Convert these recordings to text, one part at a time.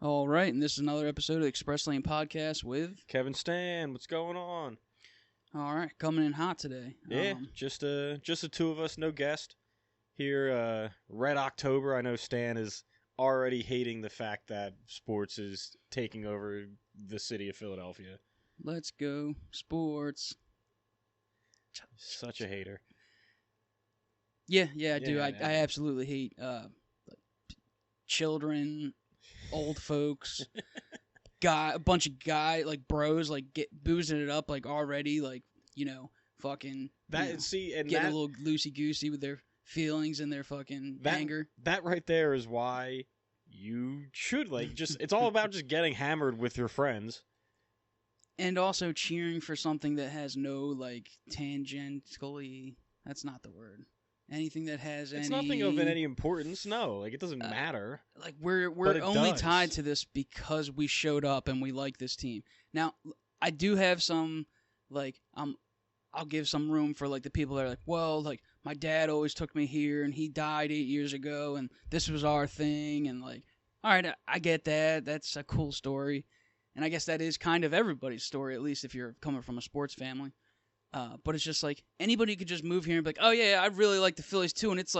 All right, and this is another episode of the Express Lane Podcast with Kev and Stan, what's going on? All right, coming in hot today. Yeah, just the two of us, no guest. Here, Red October. I know Stan is already hating the fact that sports is taking over the city of Philadelphia. Let's go sports. Such a hater. Yeah, I do. I absolutely hate children, old folks, a bunch of bros, get boozing it up already, fucking that. And get a little loosey goosey with their feelings and their fucking anger. That right there is why you should it's all about just getting hammered with your friends. And also cheering for something that has no tangentially. That's not the word. Anything that has it's nothing of any importance. No, it doesn't matter. We're only tied to this because we showed up and we like this team. Now, I do have some I'll give some room for the people that are my dad always took me here and he died 8 years ago and this was our thing and all right, I get that. That's a cool story. And I guess that is kind of everybody's story, at least if you're coming from a sports family. But it's just anybody could just move here and be like, oh, yeah, I really like the Phillies too, and it's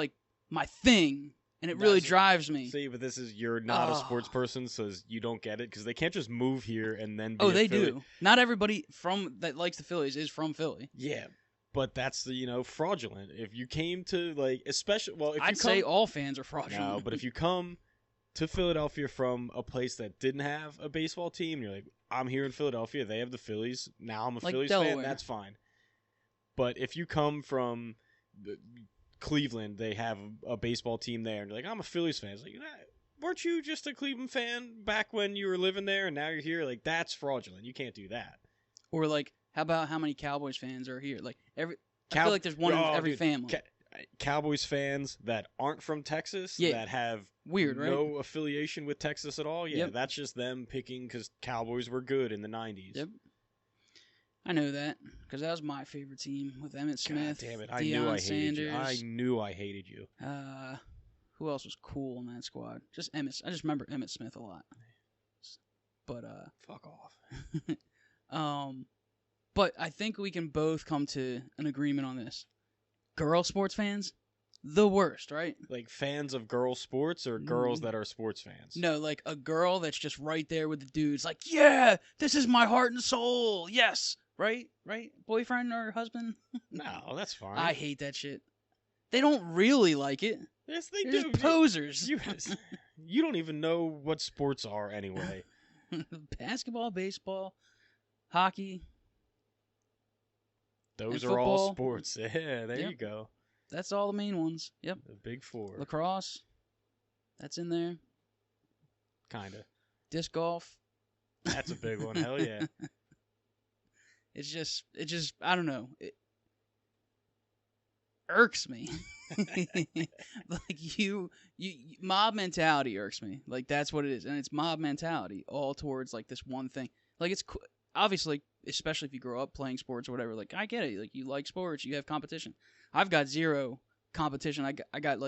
my thing, and it really drives me. See, but you're not a sports person, so you don't get it, because they can't just move here and then be Oh, they do. Not everybody that likes the Phillies is from Philly. Yeah, but that's fraudulent. If you came to, especially, I'd say all fans are fraudulent. No, but if you come to Philadelphia from a place that didn't have a baseball team, you're like, I'm here in Philadelphia, they have the Phillies, now I'm a Phillies Delaware fan, that's fine. But if you come from Cleveland, they have a baseball team there, and you're like, I'm a Phillies fan. It's like, weren't you just a Cleveland fan back when you were living there, and now you're here? That's fraudulent. You can't do that. Or how about how many Cowboys fans are here? I feel like there's one in every family. Cowboys fans that aren't from Texas, that have no affiliation with Texas at all, that's just them picking because Cowboys were good in the 90s. Yep. I know that because that was my favorite team with Emmitt Smith. God damn it! I knew I hated you. Who else was cool in that squad? Just Emmitt. I just remember Emmitt Smith a lot. But fuck off. But I think we can both come to an agreement on this. Girl sports fans, the worst, right? Fans of girl sports or girls that are sports fans? No, a girl that's just right there with the dudes. Yeah, this is my heart and soul. Yes. Right? Boyfriend or husband? No, that's fine. I hate that shit. They don't really like it. Yes, They're do. Just posers. You don't even know what sports are anyway. Basketball, baseball, hockey. Those are all sports. Yeah, there you go. That's all the main ones. Yep. The big four. Lacrosse. That's in there. Kinda. Disc golf. That's a big one. Hell yeah. It just, I don't know. It irks me. Mob mentality irks me. That's what it is. And it's mob mentality all towards, this one thing. It's obviously, especially if you grow up playing sports or whatever, I get it. You like sports, you have competition. I've got zero competition. I got,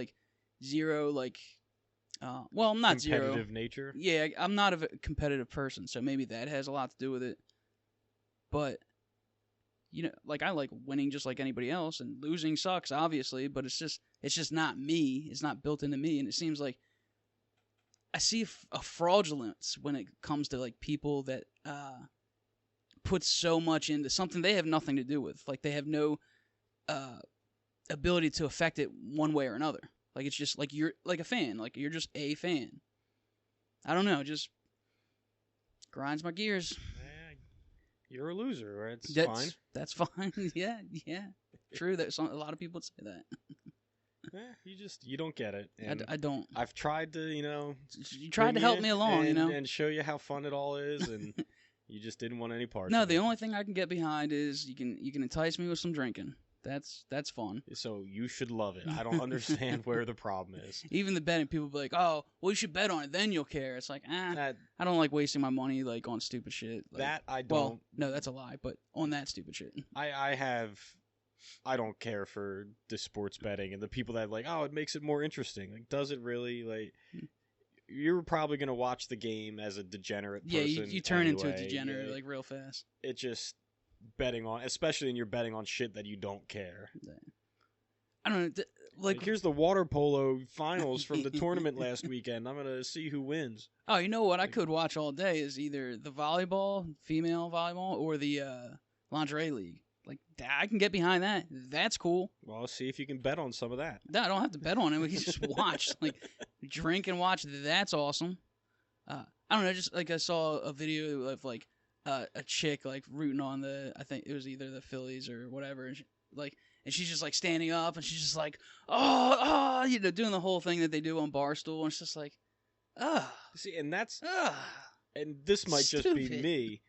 zero, well, I'm not zero. Competitive nature? Yeah, I'm not a competitive person, so maybe that has a lot to do with it. But I like winning just like anybody else, and losing sucks, obviously, but it's just not me. It's not built into me, and it seems like I see a fraudulence when it comes to people that put so much into something they have nothing to do with. They have no ability to affect it one way or another. It's just you're a fan. You're just a fan. I don't know. It just grinds my gears. You're a loser, right? That's fine. That's fine. Yeah. True. That a lot of people would say that. You don't get it. I don't. I've tried to, You tried to help me along, and show you how fun it all is, and you just didn't want any part. No, the only thing I can get behind is you can entice me with some drinking. That's fun. So you should love it. I don't understand where the problem is. Even the betting, people be like, "Oh, well, you should bet on it, then you'll care." It's I don't like wasting my money on stupid shit. That I don't. Well, no, that's a lie. But on that stupid shit, I don't care for the sports betting and the people that oh, it makes it more interesting. Does it really? you're probably gonna watch the game as a degenerate person. Yeah, you turn into a anyway. degenerate like real fast. It's just betting on, especially when you're betting on shit that you don't care. I don't know. Like here's the water polo finals from the tournament last weekend. I'm gonna see who wins. Oh, you know what I could watch all day is either the volleyball, female volleyball, or the lingerie league. Like, I can get behind that. That's cool. Well, see if you can bet on some of that. No, I don't have to bet on it. We can just watch. Like, drink and watch. That's awesome. I don't know. Just like I saw a video of like a chick like rooting on I think it was either the Phillies or whatever. And and she's just like standing up and she's just like, doing the whole thing that they do on Barstool. And it's just like, See, and that's, and this might just be me.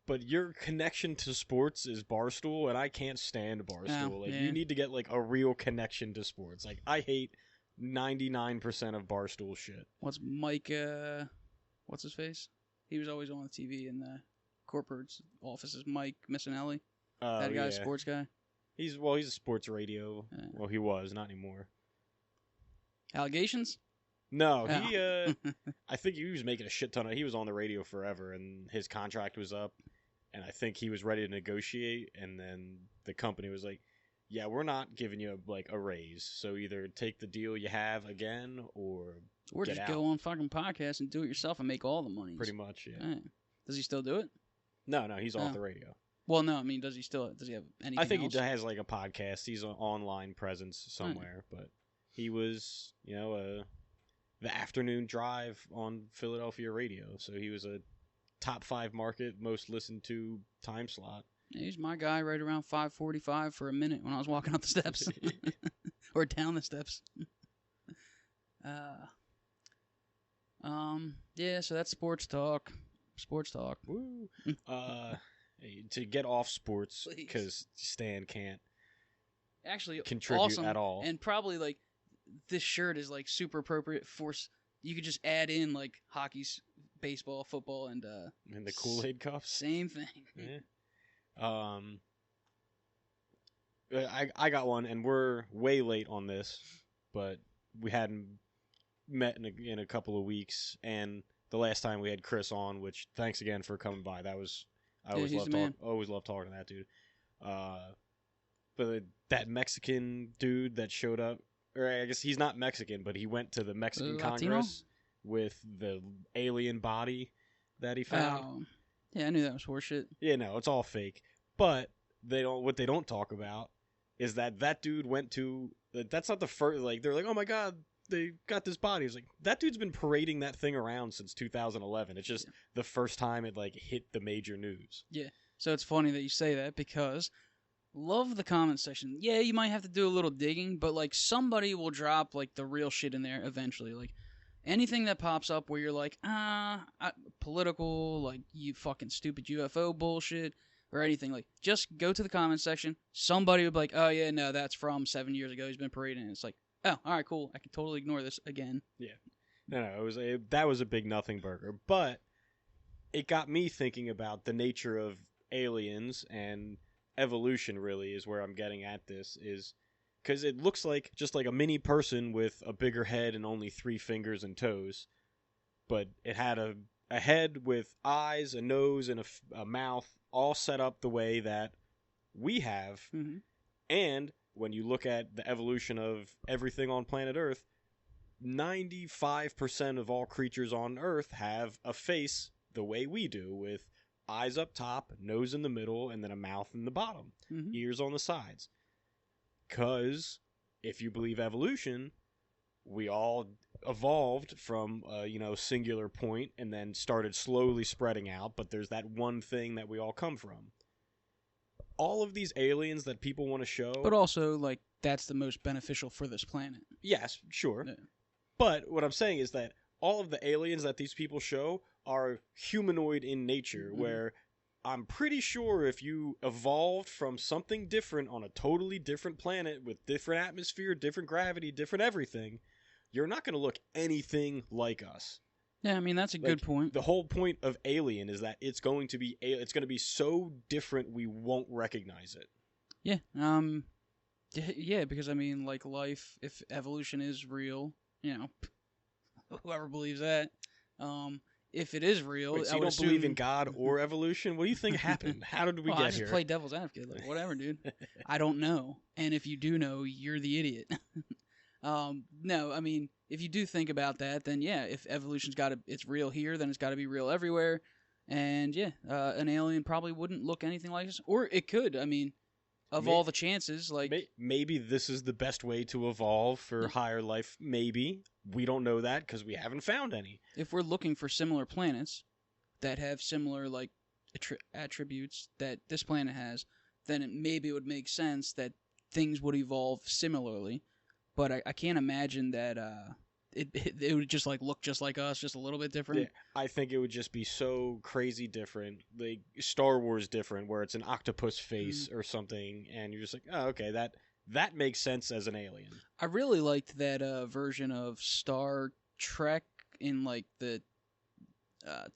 But your connection to sports is Barstool, and I can't stand Barstool. You need to get like a real connection to sports. Like, I hate 99% of Barstool shit. What's Mike? What's his face? He was always on the TV in the corporate offices. Mike Missinelli, that guy, sports guy. He's a sports radio. Well, he was, not anymore. Allegations? No, he. I think he was making a shit ton of. He was on the radio forever, and his contract was up. And I think he was ready to negotiate, and then the company was like, "Yeah, we're not giving you a raise. So either take the deal you have again, or get just out." Go on fucking podcast and do it yourself and make all the money." Pretty much, yeah. Right. Does he still do it? No, he's off the radio. Well, no, I mean, does he have anything? I think else? he has like a podcast. He's an online presence somewhere, but he was, the afternoon drive on Philadelphia radio. So he was a top 5 market, most listened to time slot. Yeah, he's my guy right around 5:45 for a minute when I was walking up the steps. Or down the steps. Yeah, so that's sports talk. Sports talk. Woo. To get off sports, because Stan can't actually contribute awesome, at all. And probably like this shirt is like super appropriate for. You could just add in like hockey, baseball, football, and the Kool-Aid cups. Same thing. Yeah. I got one, and we're way late on this, but we hadn't met in a couple of weeks, and the last time we had Chris on, which thanks again for coming by. I always love talking to that dude. But that Mexican dude that showed up, or I guess he's not Mexican, but he went to the Mexican Congress with the alien body that he found. Yeah, I knew that was horseshit. Yeah, no, it's all fake. But what they don't talk about is that dude went to. That's not the first. Like, they're like, oh my god, they got this body. It's like, that dude's been parading that thing around since 2011. It's just the first time it hit the major news. Yeah. So it's funny that you say that, because love the comment section. Yeah, you might have to do a little digging, but somebody will drop the real shit in there eventually. Anything that pops up where you're like, political, you fucking stupid UFO bullshit, or anything, just go to the comment section. Somebody will be like, oh yeah, no, that's from 7 years ago. He's been parading. And it's like, oh, all right, cool. I can totally ignore this again. Yeah. No, that was a big nothing burger. But it got me thinking about the nature of aliens, and evolution really is where I'm getting at this, is because it looks like just like a mini person with a bigger head and only 3 fingers and toes, but it had a head with eyes, a nose, and a mouth all set up the way that we have. Mm-hmm. And when you look at the evolution of everything on planet Earth, 95% of all creatures on Earth have a face the way we do, with eyes up top, nose in the middle, and then a mouth in the bottom, ears on the sides. Because if you believe evolution, we all evolved from a singular point and then started slowly spreading out, but there's that one thing that we all come from. All of these aliens that people want to show, but also that's the most beneficial for this planet. Yes, sure. Yeah. But what I'm saying is that all of the aliens that these people show are humanoid in nature, where I'm pretty sure if you evolved from something different on a totally different planet with different atmosphere, different gravity, different everything, you're not going to look anything like us. Yeah, I mean, that's a good point. The whole point of Alien is that it's going to be so different we won't recognize it. Yeah. Yeah, because I mean, life, if evolution is real, whoever believes that. If it is real, Wait, so I you would don't assume... believe in God or evolution? What do you think happened? How did we I get just here? play devil's advocate, like whatever, dude. I don't know, and if you do know, you're the idiot. No, I mean, if you do think about that, then yeah, if evolution's it's real here, then it's got to be real everywhere, and yeah, an alien probably wouldn't look anything like us, or it could. I mean, of all the chances, like maybe this is the best way to evolve for higher life. Maybe we don't know that because we haven't found any. If we're looking for similar planets that have similar like attributes that this planet has, then maybe it would make sense that things would evolve similarly. But I can't imagine that it would just like look just like us, just a little bit different. Yeah, I think it would just be so crazy different, like Star Wars different, where it's an octopus face or something, and you're just like, oh, okay, that makes sense as an alien. I really liked that version of Star Trek in like the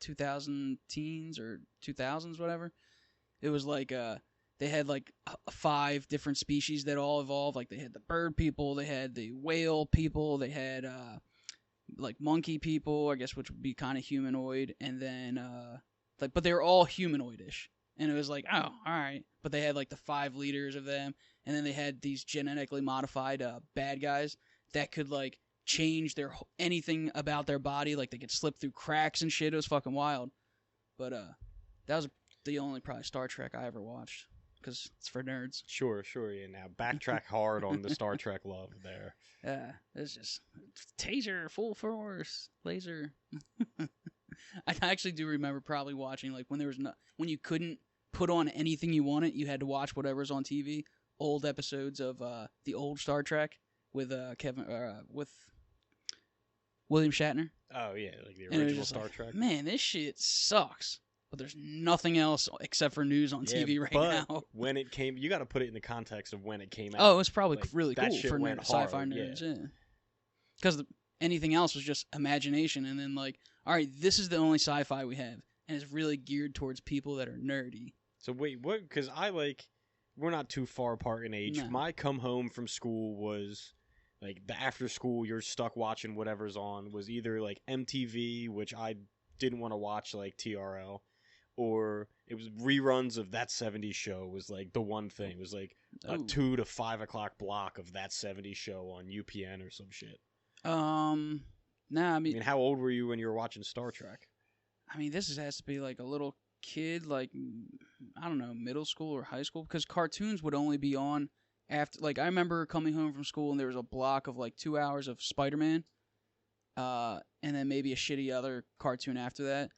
2000 teens or 2000s, whatever. It was like they had like 5 different species that all evolved. Like they had the bird people, they had the whale people, they had like monkey people, I guess, which would be kind of humanoid, and then but they were all humanoidish. And it was like, oh, all right. But they had like the 5 leaders of them, and then they had these genetically modified bad guys that could like change anything about their body, like they could slip through cracks and shit. It was fucking wild. But that was the only probably Star Trek I ever watched, because it's for nerds. Sure, yeah. Now backtrack hard on the Star Trek love there. Yeah, it's just taser, full force, laser. I actually do remember probably watching like when when you couldn't put on anything you wanted, you had to watch whatever's on TV. Old episodes of the old Star Trek with with William Shatner. Oh yeah, like the original Star Trek. Man, this shit sucks. But there's nothing else except for news on TV right now. When it came, you got to put it in the context of when it came out. Oh, it's probably like, really cool for sci-fi nerds, yeah. Because anything else was just imagination, and then like, all right, this is the only sci-fi we have, and it's really geared towards people that are nerdy. So wait, what? Because we're not too far apart in age. No. My come home from school was like the after school you're stuck watching whatever's on was either like MTV, which I didn't want to watch, like TRL. Or it was reruns of That 70s Show was like the one thing. It was like a 2 to 5 o'clock block of That 70s Show on UPN or some shit. Nah, I mean, how old were you when you were watching Star Trek? I mean, this has to be like a little kid, like, I don't know, middle school or high school, because cartoons would only be on after, like, I remember coming home from school and there was a block of like 2 hours of Spider-Man, and then maybe a shitty other cartoon after that.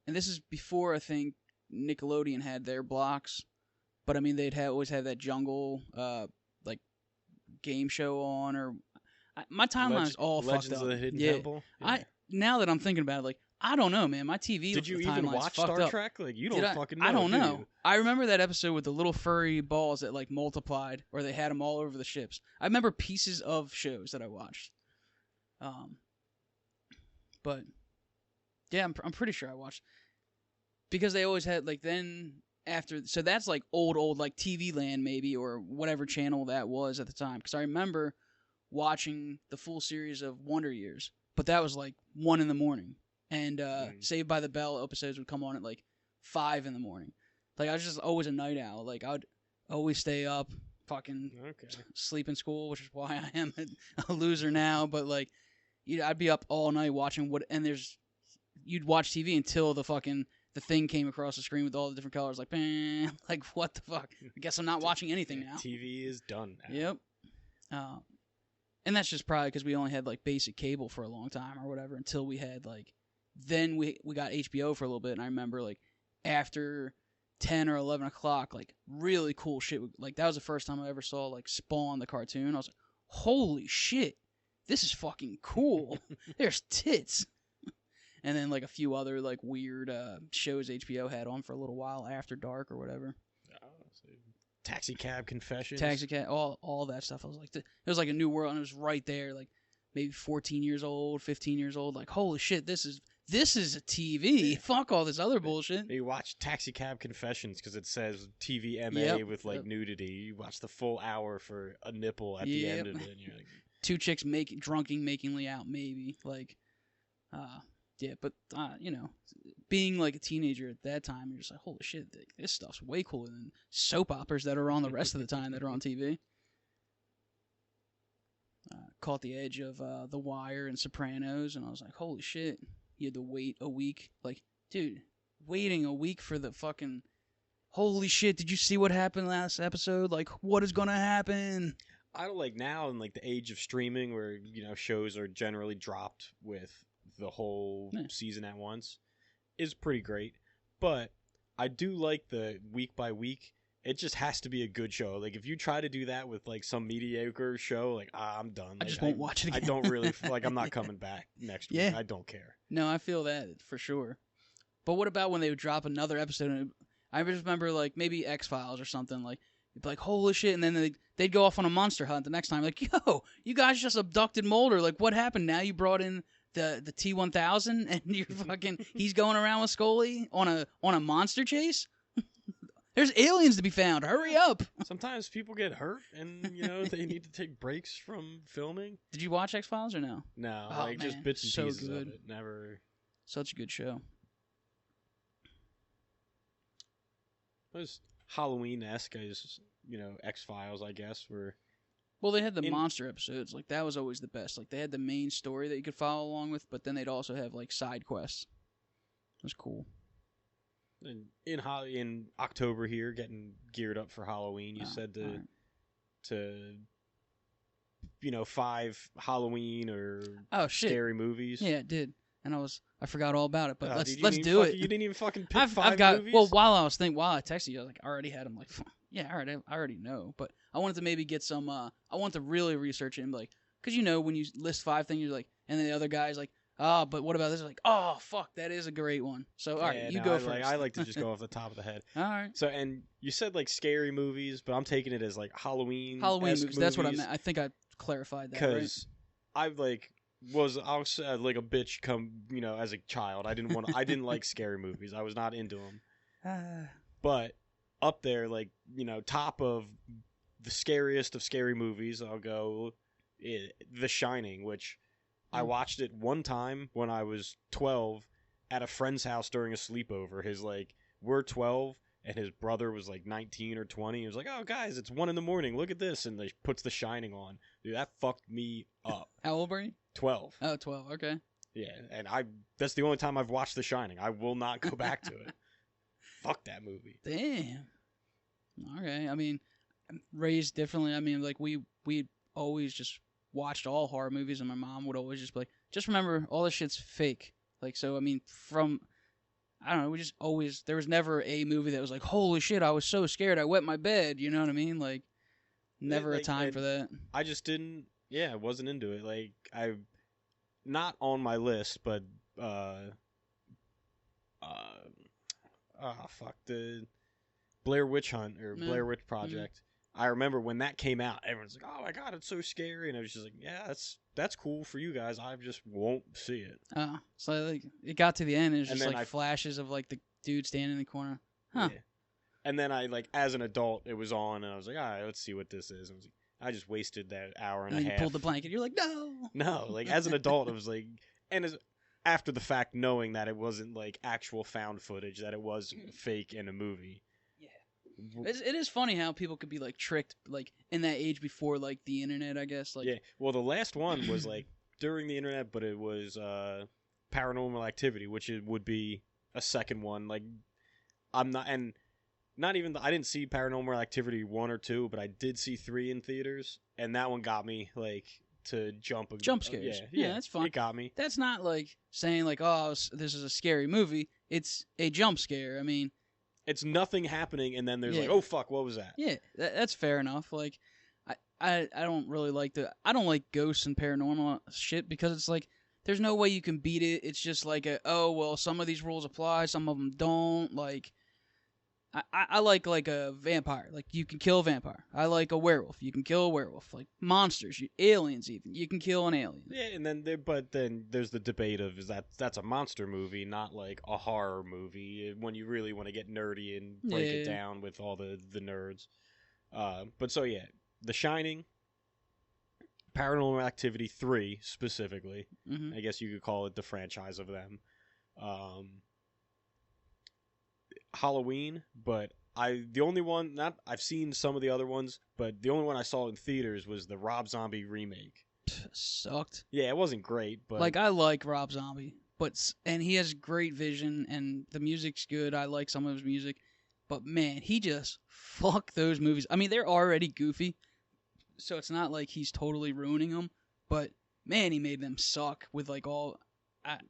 And this is before, I think, Nickelodeon had their blocks. But, I mean, they'd always have that jungle, like, game show on. Or my timeline is all fucked up. Legends of the Hidden Temple? Yeah. Now that I'm thinking about it, like, I don't know, man. My TV Did you even watch Star Trek? Like, you don't fucking know. I don't know. I remember that episode with the little furry balls that, like, multiplied, or they had them all over the ships. I remember pieces of shows that I watched. But... yeah, I'm pretty sure I watched. Because they always had, like, then after... so that's, like, old, like, TV Land, maybe, or whatever channel that was at the time. Because I remember watching the full series of Wonder Years. But that was, like, 1 in the morning. And Saved by the Bell episodes would come on at, like, 5 in the morning. Like, I was just always a night owl. Like, I would always stay up, fucking sleep in school, which is why I am a loser now. But, like, I'd be up all night watching and you'd watch TV until the thing came across the screen with all the different colors, like, bam, like, what the fuck? I guess I'm not watching anything now. TV is done now. Yep. And that's just probably because we only had, like, basic cable for a long time or whatever until we had, like, then we got HBO for a little bit, and I remember, like, after 10 or 11 o'clock, like, really cool shit. Like, that was the first time I ever saw, like, Spawn, the cartoon. I was like, holy shit, this is fucking cool. There's tits. And then, like, a few other, like, weird shows HBO had on for a little while after dark or whatever. Taxi Cab Confessions. All that stuff. I was like, it was like a new world, and it was right there, like, maybe 14 years old, 15 years old. Like, holy shit, this is a TV. Fuck all this other bullshit. You watch Taxi Cab Confessions because it says TVMA with, like, nudity. You watch the full hour for a nipple at the end of it. And you're like... 2 chicks makingly out, maybe. Like... Yeah, but being like a teenager at that time, you're just like, holy shit, this stuff's way cooler than soap operas that are on the rest of the time that are on TV. Caught the edge of The Wire and Sopranos, and I was like, holy shit, you had to wait a week. Like, dude, waiting a week for the fucking... Holy shit, did you see what happened last episode? Like, what is gonna happen? I don't like now in like the age of streaming where, shows are generally dropped with the whole season at once is pretty great. But I do like the week by week. It just has to be a good show. Like if you try to do that with like some mediocre show, like I'm done. I just won't watch it again. I don't really like. I'm not coming back next week. I don't care. No, I feel that for sure. But what about when they would drop another episode? And I just remember like maybe X-Files or something. Like you'd be like, holy shit, and then they'd go off on a monster hunt the next time. Like, yo, you guys just abducted Mulder. Like, what happened? Now you brought in the T-1000 and you're fucking he's going around with Scully on a monster chase. There's aliens to be found. Hurry up. Sometimes people get hurt and, they need to take breaks from filming. Did you watch X-Files or no? No, just bits and pieces of it. Never. Such a good show. It was Halloween-esque as, X-Files, I guess, were... Well, they had the monster episodes. Like, that was always the best. Like, they had the main story that you could follow along with, but then they'd also have, like, side quests. It was cool. And in October here, getting geared up for Halloween, you said to 5 Halloween or scary movies. Yeah, it did. And I forgot all about it, but let's do it. You didn't even fucking pick 5 movies? Well, while I texted you, I was like, I already had them. Like, yeah, I already know. But I wanted to maybe get some, I wanted to really research it and be like, because when you list 5 things, you're like, and then the other guy's like, oh, but what about this? Like, oh, fuck, that is a great one. So, all right, go first. I like to just go off the top of the head. All right. So, and you said, like, scary movies, but I'm taking it as, like, Halloween movies. That's what I meant. I think I clarified that, because I was like a bitch as a child. I didn't like scary movies. I was not into them. But up there, like, top of the scariest of scary movies, I'll go The Shining, which... I watched it one time when I was 12 at a friend's house during a sleepover. We're 12 and his brother was like 19 or 20. He was like, oh, guys, it's 1 a.m. Look at this. And he puts The Shining on. Dude, that fucked me up. How old were you? 12. Oh, 12. Okay. Yeah. And that's the only time I've watched The Shining. I will not go back to it. Fuck that movie. Damn. Okay. I mean, raised differently. I mean, like we always just watched all horror movies, and my mom would always just be like, just remember, all this shit's fake. Like, so, I mean, I don't know, we just always, there was never a movie that was like, holy shit, I was so scared, I wet my bed, you know what I mean? Like, never a time for that. I just didn't, I wasn't into it. Like, not on my list, but, the Blair Witch Hunt, or Blair Witch Project. Mm-hmm. I remember when that came out, everyone's like, oh my god, it's so scary. And I was just like, yeah, that's cool for you guys. I just won't see it. So like, it got to the end, and it was just like flashes of like the dude standing in the corner. Huh. Yeah. And then as an adult, it was on, and I was like, all right, let's see what this is. And I just wasted that hour and a half. You pulled the blanket. You're like, no. No, like as an adult, it was like, and after the fact, knowing that it wasn't like actual found footage, that it was fake in a movie. It is funny how people could be like tricked like in that age before like the internet, I guess. Like, yeah. Well, the last one was like during the internet, but it was Paranormal Activity, which would be a second one. Like I didn't see Paranormal Activity 1 or 2, but I did see 3 in theaters, and that one got me like to jump scares. Yeah, that's fun. It got me. That's not like saying like, oh, this is a scary movie. It's a jump scare. I mean, it's nothing happening, and then there's like, oh fuck, what was that? Yeah, that's fair enough. Like, I don't really like I don't like ghosts and paranormal shit, because it's like there's no way you can beat it. It's just like some of these rules apply, some of them don't. Like, I like a vampire. Like, you can kill a vampire. I like a werewolf. You can kill a werewolf. Like monsters, aliens even. You can kill an alien. Yeah, and then there's the debate of that's a monster movie, not like a horror movie, when you really want to get nerdy and break it down with all the nerds. But so yeah, The Shining, Paranormal Activity 3 specifically. Mm-hmm. I guess you could call it the franchise of them. Halloween, but the only one, not I've seen some of the other ones, but the only one I saw in theaters was the Rob Zombie remake. Sucked. Yeah, it wasn't great, but like I like Rob Zombie, and he has great vision and the music's good. I like some of his music, but man, he just fuck those movies. I mean, they're already goofy, so it's not like he's totally ruining them, but man, he made them suck with like all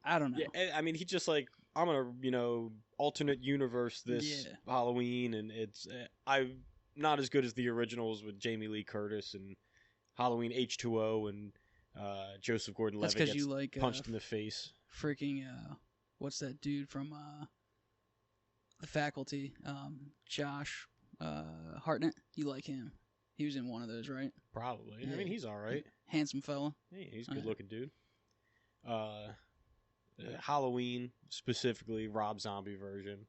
I don't know. Yeah, I mean, he just like, I'm gonna, alternate universe this Halloween, and it's I'm not as good as the originals with Jamie Lee Curtis and Halloween H2O and Joseph Gordon-Levitt gets you like punched in the face. Freaking what's that dude from The Faculty? Josh Hartnett. You like him? He was in one of those, right? Probably. Yeah. I mean, he's all right. Handsome fella. Yeah, he's a good-looking dude. Halloween, specifically, Rob Zombie version.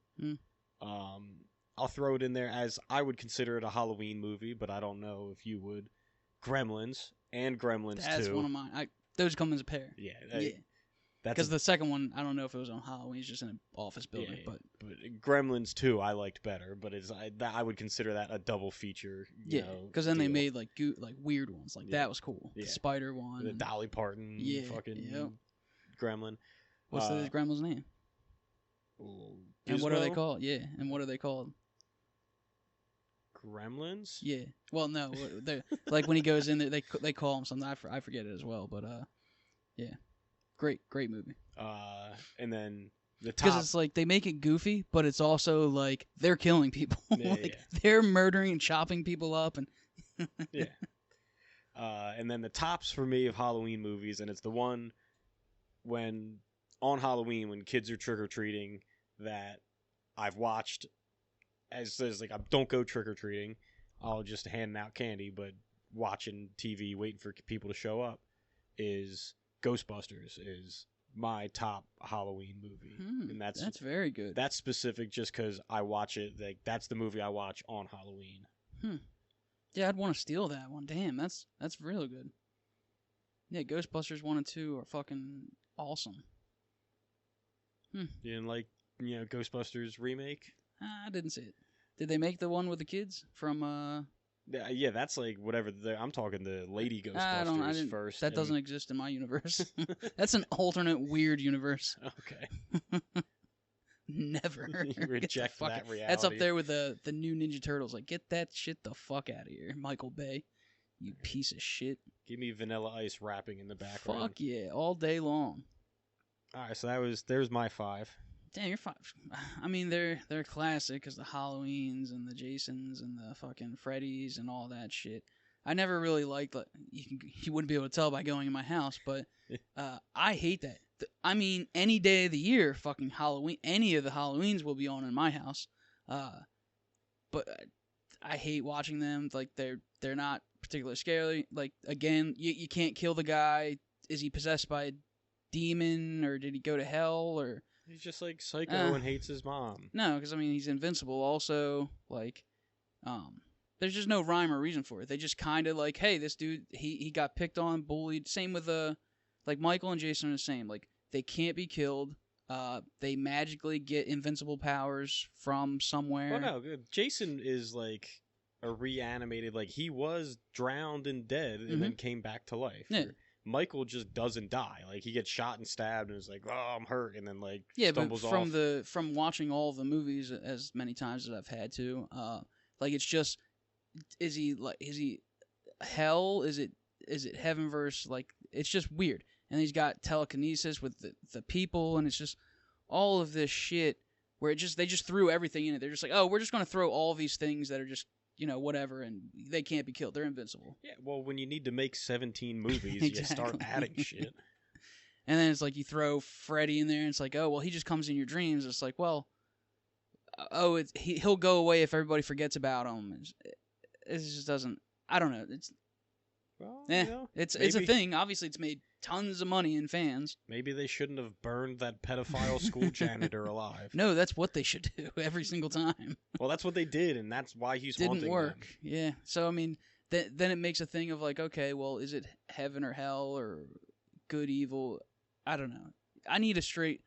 I'll throw it in there as I would consider it a Halloween movie, but I don't know if you would. Gremlins and Gremlins 2. That's one of mine. Those come as a pair. Yeah. Because the second one, I don't know if it was on Halloween. It's just in an office building. But Gremlins 2 I liked better, but I would consider that a double feature. Because then they made like weird ones. Like that was cool. Yeah. The spider one. The Dolly Parton fucking Gremlin. What's the Gremlin's name? And what are they called? Yeah, and what are they called? Gremlins? Yeah. Well, no, like when he goes in there, they call him something. I forget it as well, but yeah, great movie. And then the top, because it's like they make it goofy, but it's also like they're killing people. They're murdering and chopping people up, and yeah. And then the tops for me of Halloween movies, and it's the one when on Halloween when kids are trick or treating that I've watched. As says, like, I don't go trick or treating. I'll just handing out candy, but watching TV, waiting for people to show up. Is Ghostbusters is my top Halloween movie, and that's very good. That's specific just because I watch it. Like that's the movie I watch on Halloween. Yeah, I'd want to steal that one. Damn, that's real good. Yeah, Ghostbusters 1 and 2 are fucking awesome. You didn't like Ghostbusters remake? I didn't see it. Did they make the one with the kids from Yeah, that's like whatever. I'm talking the Lady Ghostbusters first. That doesn't exist in my universe. That's an alternate weird universe. Okay. Never. You reject that reality. That's up there with the new Ninja Turtles. Like, get that shit the fuck out of here, Michael Bay. You piece of shit. Give me Vanilla Ice rapping in the background. Fuck yeah, all day long. All right, so there's my 5. Damn, you're fine. I mean, they're classic because the Halloweens and the Jasons and the fucking Freddys and all that shit. I never really liked. You wouldn't be able to tell by going in my house, but I hate that. I mean, any day of the year, fucking Halloween, any of the Halloweens will be on in my house. But I hate watching them. Like they're not particularly scary. Like again, you can't kill the guy. Is he possessed by a demon or did he go to hell or? He's just like psycho and hates his mom. No, because I mean he's invincible. Also, like, there's just no rhyme or reason for it. They just kind of like, hey, this dude he got picked on, bullied. Same with like Michael and Jason are the same. Like they can't be killed. They magically get invincible powers from somewhere. Oh no, Jason is like a reanimated. Like he was drowned and dead, and then came back to life. Yeah. Michael just doesn't die. Like he gets shot and stabbed, and is like, "Oh, I'm hurt," and then like stumbles off. From watching all the movies as many times as I've had to, like it's just, is he hell? Is it heaven versus like it's just weird. And he's got telekinesis with the people, and it's just all of this shit where they just threw everything in it. They're just like, oh, we're just gonna throw all these things that are just. Whatever, and they can't be killed. They're invincible. Yeah, well, when you need to make 17 movies, exactly. You start adding shit. And then it's like you throw Freddy in there, and it's like, oh, well, he just comes in your dreams. It's like, well, he'll go away if everybody forgets about him. It just doesn't. I don't know. It's a thing. Obviously, it's made tons of money in fans. Maybe they shouldn't have burned that pedophile school janitor alive. No, that's what they should do every single time. Well, that's what they did, and that's why he's haunting didn't work. them. Yeah. So I mean, then it makes a thing of like, okay, well, is it heaven or hell or good, evil? I don't know. I need a straight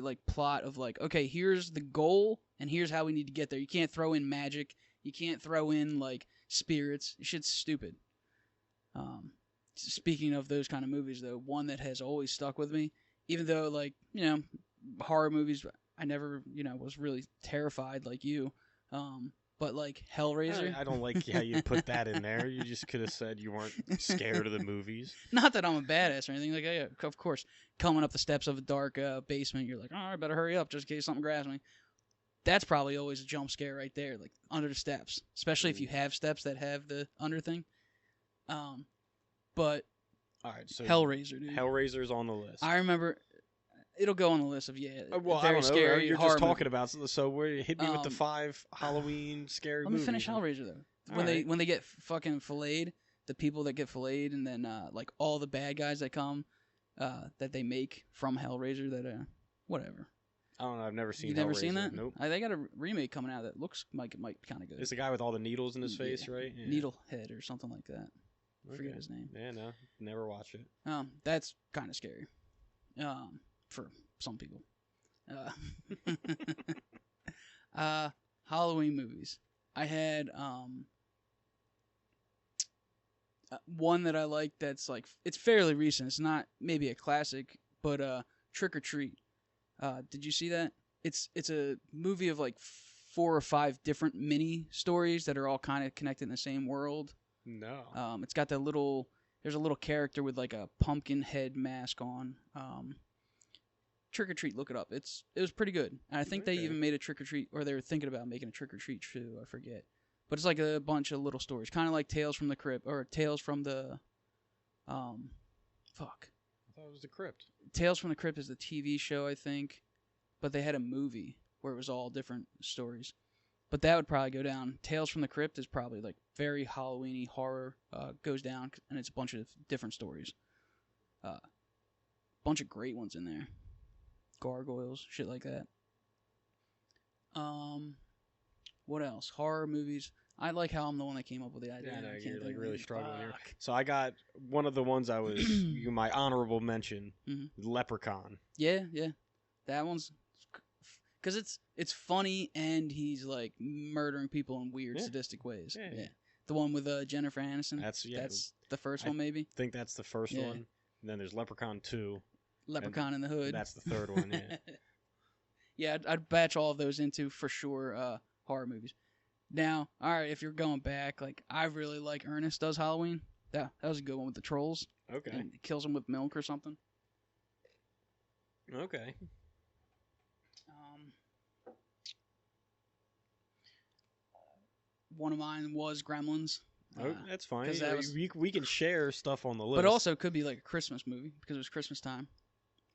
like plot of like, okay, here's the goal and here's how we need to get there. You can't throw in magic. You can't throw in like spirits. Shit's stupid. Speaking of those kind of movies, though, one that has always stuck with me, even though like horror movies, I never was really terrified like you. But like Hellraiser, I don't like how you put that in there. You just could have said you weren't scared of the movies. Not that I'm a badass or anything. Like, yeah, of course, coming up the steps of a dark basement, you're like, oh, I better hurry up just in case something grabs me. That's probably always a jump scare right there, like under the steps, especially if you have steps that have the under thing. But all right, so Hellraiser, dude. Hellraiser's on the list. I remember. It'll go on the list of well, very I don't know. scary. You're horror just talking movie. about so hit me with the 5 Halloween scary movies. Let me finish Hellraiser though. When they get fucking filleted, the people that get filleted, and then like all the bad guys that come that they make from Hellraiser that whatever. I don't know. I've never seen. You've never seen that? Nope. They got a remake coming out that looks like it might be kind of good. It's the guy with all the needles in his face, right? Yeah. Needlehead or something like that. I forget his name. Yeah, no, never watched it. That's kind of scary. For some people. Halloween movies. I had one that I like that's like it's fairly recent. It's not maybe a classic, but Trick or Treat. Did you see that? It's a movie of like 4 or 5 different mini stories that are all kind of connected in the same world. No. It's got there's a little character with like a pumpkin head mask on. Trick or Treat, look it up. It was pretty good. And I think they even made a Trick or Treat, or they were thinking about making a Trick or Treat too. I forget. But it's like a bunch of little stories, kind of like Tales from the Crypt or Tales from the, fuck. I thought it was the Crypt. Tales from the Crypt is the TV show, I think, but they had a movie where it was all different stories. But that would probably go down. Tales from the Crypt is probably like very Halloween-y horror. Goes down, and it's a bunch of different stories. Bunch of great ones in there. Gargoyles, shit like that. What else? Horror movies. I like how I'm the one that came up with the idea. Yeah, no, I you're like really struggling here. Fuck. So I got one of the ones I was my honorable mention, Leprechaun. Yeah. That one's because it's funny and he's like murdering people in weird, sadistic ways. Yeah. The one with Jennifer Aniston. That's the first one, maybe. I think that's the first one. And then there's Leprechaun 2. Leprechaun in the Hood. That's the third one, yeah. Yeah, I'd batch all of those into, for sure, horror movies. Now, all right, if you're going back, like, I really like Ernest Does Halloween. That was a good one with the trolls. Okay. And he kills them with milk or something. Okay. One of mine was Gremlins. That's fine. We can share stuff on the list. But also it could be like a Christmas movie because it was Christmas time.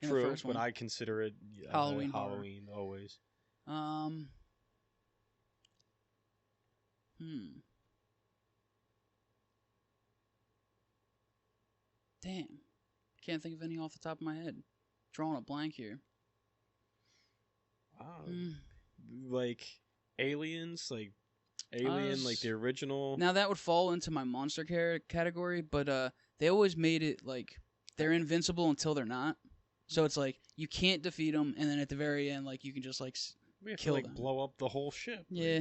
True, but I consider it Halloween always. Damn. Can't think of any off the top of my head. Drawing a blank here. Like Aliens, like Alien, like the original. Now that would fall into my monster category, but they always made it like they're invincible until they're not. So it's like you can't defeat them, and then at the very end, like you can just like kill them, blow up the whole ship. Yeah,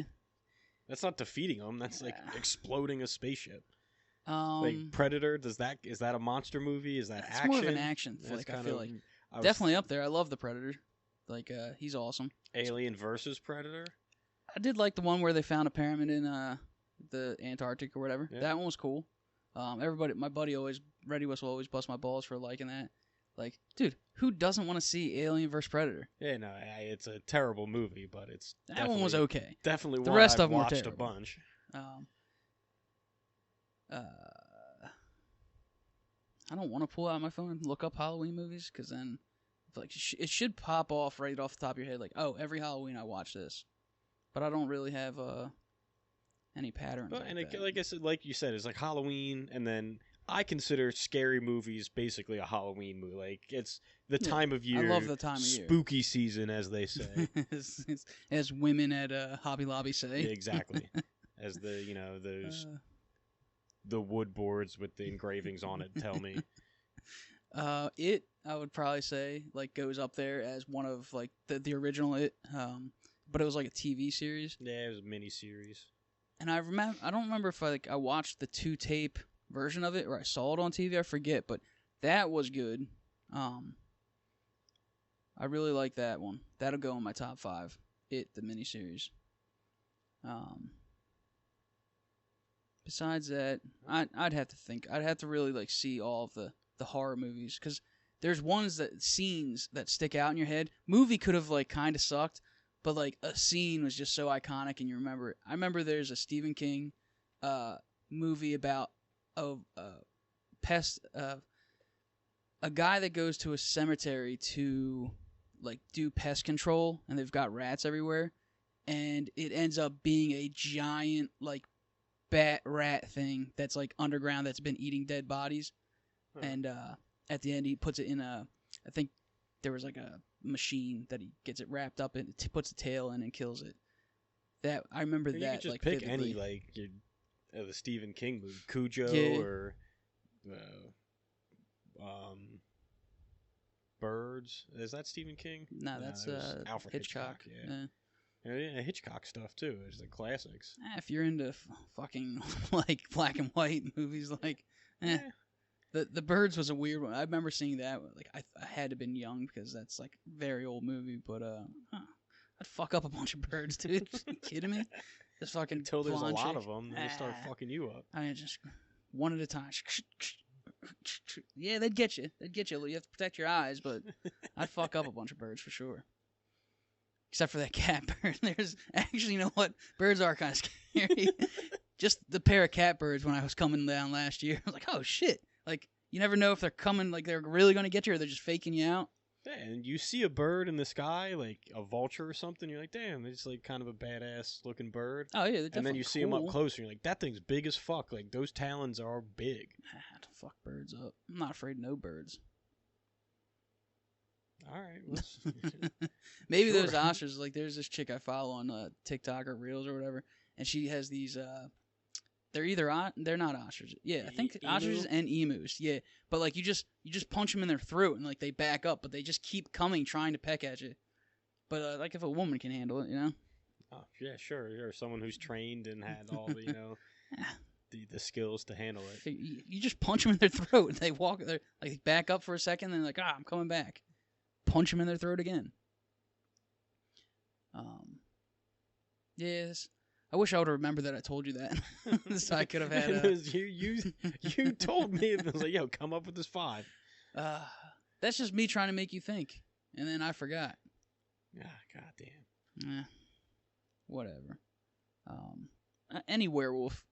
that's not defeating them. That's like exploding a spaceship. Like Predator, is that a monster movie? Is that action? It's more of an action flick. I feel like definitely up there. I love the Predator. Like he's awesome. Alien versus Predator. I did like the one where they found a pyramid in the Antarctic or whatever. Yeah. That one was cool. Everybody, my buddy Reddy Whistle always bust my balls for liking that. Like, dude, who doesn't want to see Alien vs Predator? Yeah, no, it's a terrible movie, but that one was okay. Definitely, the one rest I've of them watched were a bunch. I don't want to pull out my phone and look up Halloween movies because then, like, it should pop off right off the top of your head. Like, oh, every Halloween I watch this, but I don't really have any patterns. Like like I said, like you said, it's like Halloween, and then I consider scary movies basically a Halloween movie. Like it's the time of year. I love the time of year. Spooky season, as they say. as women at Hobby Lobby say. Yeah, exactly. As the those the wood boards with the engravings on it tell me. It, I would probably say, like, goes up there as one of, like, the original It, but it was like a TV series. Yeah, it was a mini series. And I don't remember if I watched the 2-tape version of it or I saw it on TV. I forget, but that was good. I really like that one. That'll go in my top 5. It, the miniseries. Besides that, I'd have to think. I'd have to really like see all of the horror movies, because there's scenes that stick out in your head. Movie could have like kind of sucked, but like a scene was just so iconic and you remember it. I remember there's a Stephen King movie about a pest, a guy that goes to a cemetery to like do pest control, and they've got rats everywhere, and it ends up being a giant like bat rat thing that's like underground that's been eating dead bodies. And at the end he puts it in I think there was like a machine that he gets it wrapped up in, puts a tail in and kills it. That I remember you that. Could just like pick vividly. any like the Stephen King movie, Cujo or Birds. Is that Stephen King? No, that's Alfred Hitchcock. Yeah, Hitchcock stuff too. It's the classics. If you're into fucking like black and white movies, like The Birds was a weird one. I remember seeing that. Like I had to have been young because that's like a very old movie. But I'd fuck up a bunch of birds, dude. Are you kidding me? Just fucking until there's a lot chick. of them, they start fucking you up. I mean, just one at a time. Yeah, they'd get you. They'd get you. You have to protect your eyes, but I'd fuck up a bunch of birds for sure. Except for that cat bird. There's actually, you know what? Birds are kind of scary. Just the pair of catbirds when I was coming down last year. I was like, oh shit. Like, you never know if they're coming, like, they're really going to get you or they're just faking you out. Yeah, and you see a bird in the sky, like a vulture or something, you're like, damn, it's like kind of a badass-looking bird. Oh, yeah, they're definitely And then you see them cool. up close, and you're like, that thing's big as fuck. Like, those talons are big. To fuck birds up. I'm not afraid of no birds. All right. Maybe those ostriches, like, there's this chick I follow on TikTok or Reels or whatever, and she has these, they're not ostriches. Yeah, I think ostriches and emus. Yeah, but like you just punch them in their throat and like they back up, but they just keep coming trying to peck at you. But like if a woman can handle it, you know. Oh yeah, sure. Or someone who's trained and had all the the skills to handle it. You just punch them in their throat and they walk. They like back up for a second, and they're like, I'm coming back. Punch them in their throat again. Yes. I wish I would have remembered that I told you that. So I could have had you told me. It was like, yo, come up with this 5. That's just me trying to make you think. And then I forgot. Goddamn. Whatever. Any werewolf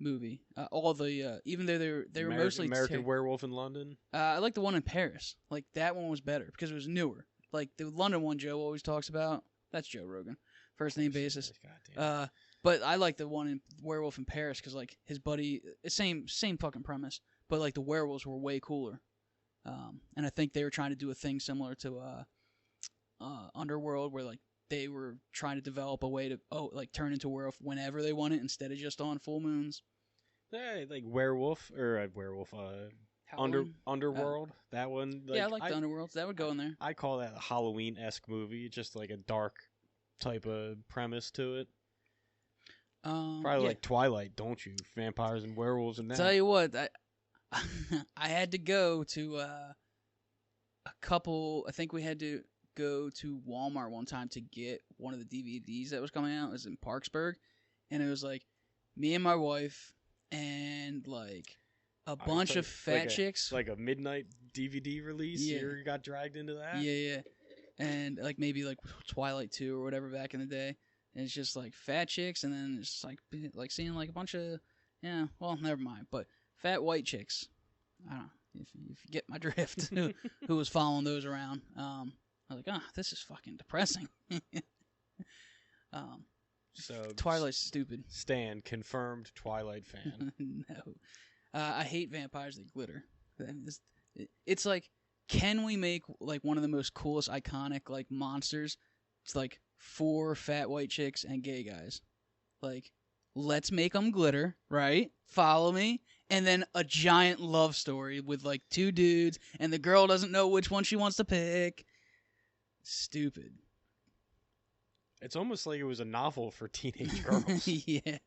movie. All the even though they were mostly American Werewolf in London. I like the one in Paris. Like that one was better because it was newer. Like the London one Joe always talks about. That's Joe Rogan. First name basis. But I like the one in Werewolf in Paris because like his buddy, same fucking premise, but like the werewolves were way cooler. And I think they were trying to do a thing similar to Underworld, where like they were trying to develop a way to turn into a werewolf whenever they want it instead of just on full moons. Yeah, like Werewolf or Werewolf. Underworld. That one. Like, yeah, I like the Underworlds. That would go in there. I call that a Halloween-esque movie, just like a dark type of premise to it. Probably like Twilight, don't you? Vampires and werewolves and that. Tell you what, I had to go to a couple. I think we had to go to Walmart one time to get one of the DVDs that was coming out. It was in Parksburg, and it was like me and my wife and like a bunch of fat chicks. Like a midnight DVD release. Yeah. You got dragged into that. Yeah. And like maybe like Twilight 2 or whatever back in the day. And it's just like fat chicks, and then it's like seeing like a bunch of never mind. But fat white chicks. I don't know if you get my drift. who was following those around? I was like, this is fucking depressing. So Twilight's stupid. Stan, confirmed Twilight fan. No, I hate vampires that glitter. It's like, can we make like one of the most coolest, iconic like monsters? It's like 4 fat white chicks and gay guys. Like, let's make them glitter, right? Follow me. And then a giant love story with like two dudes, and the girl doesn't know which one she wants to pick. Stupid. It's almost like it was a novel for teenage girls. Yeah.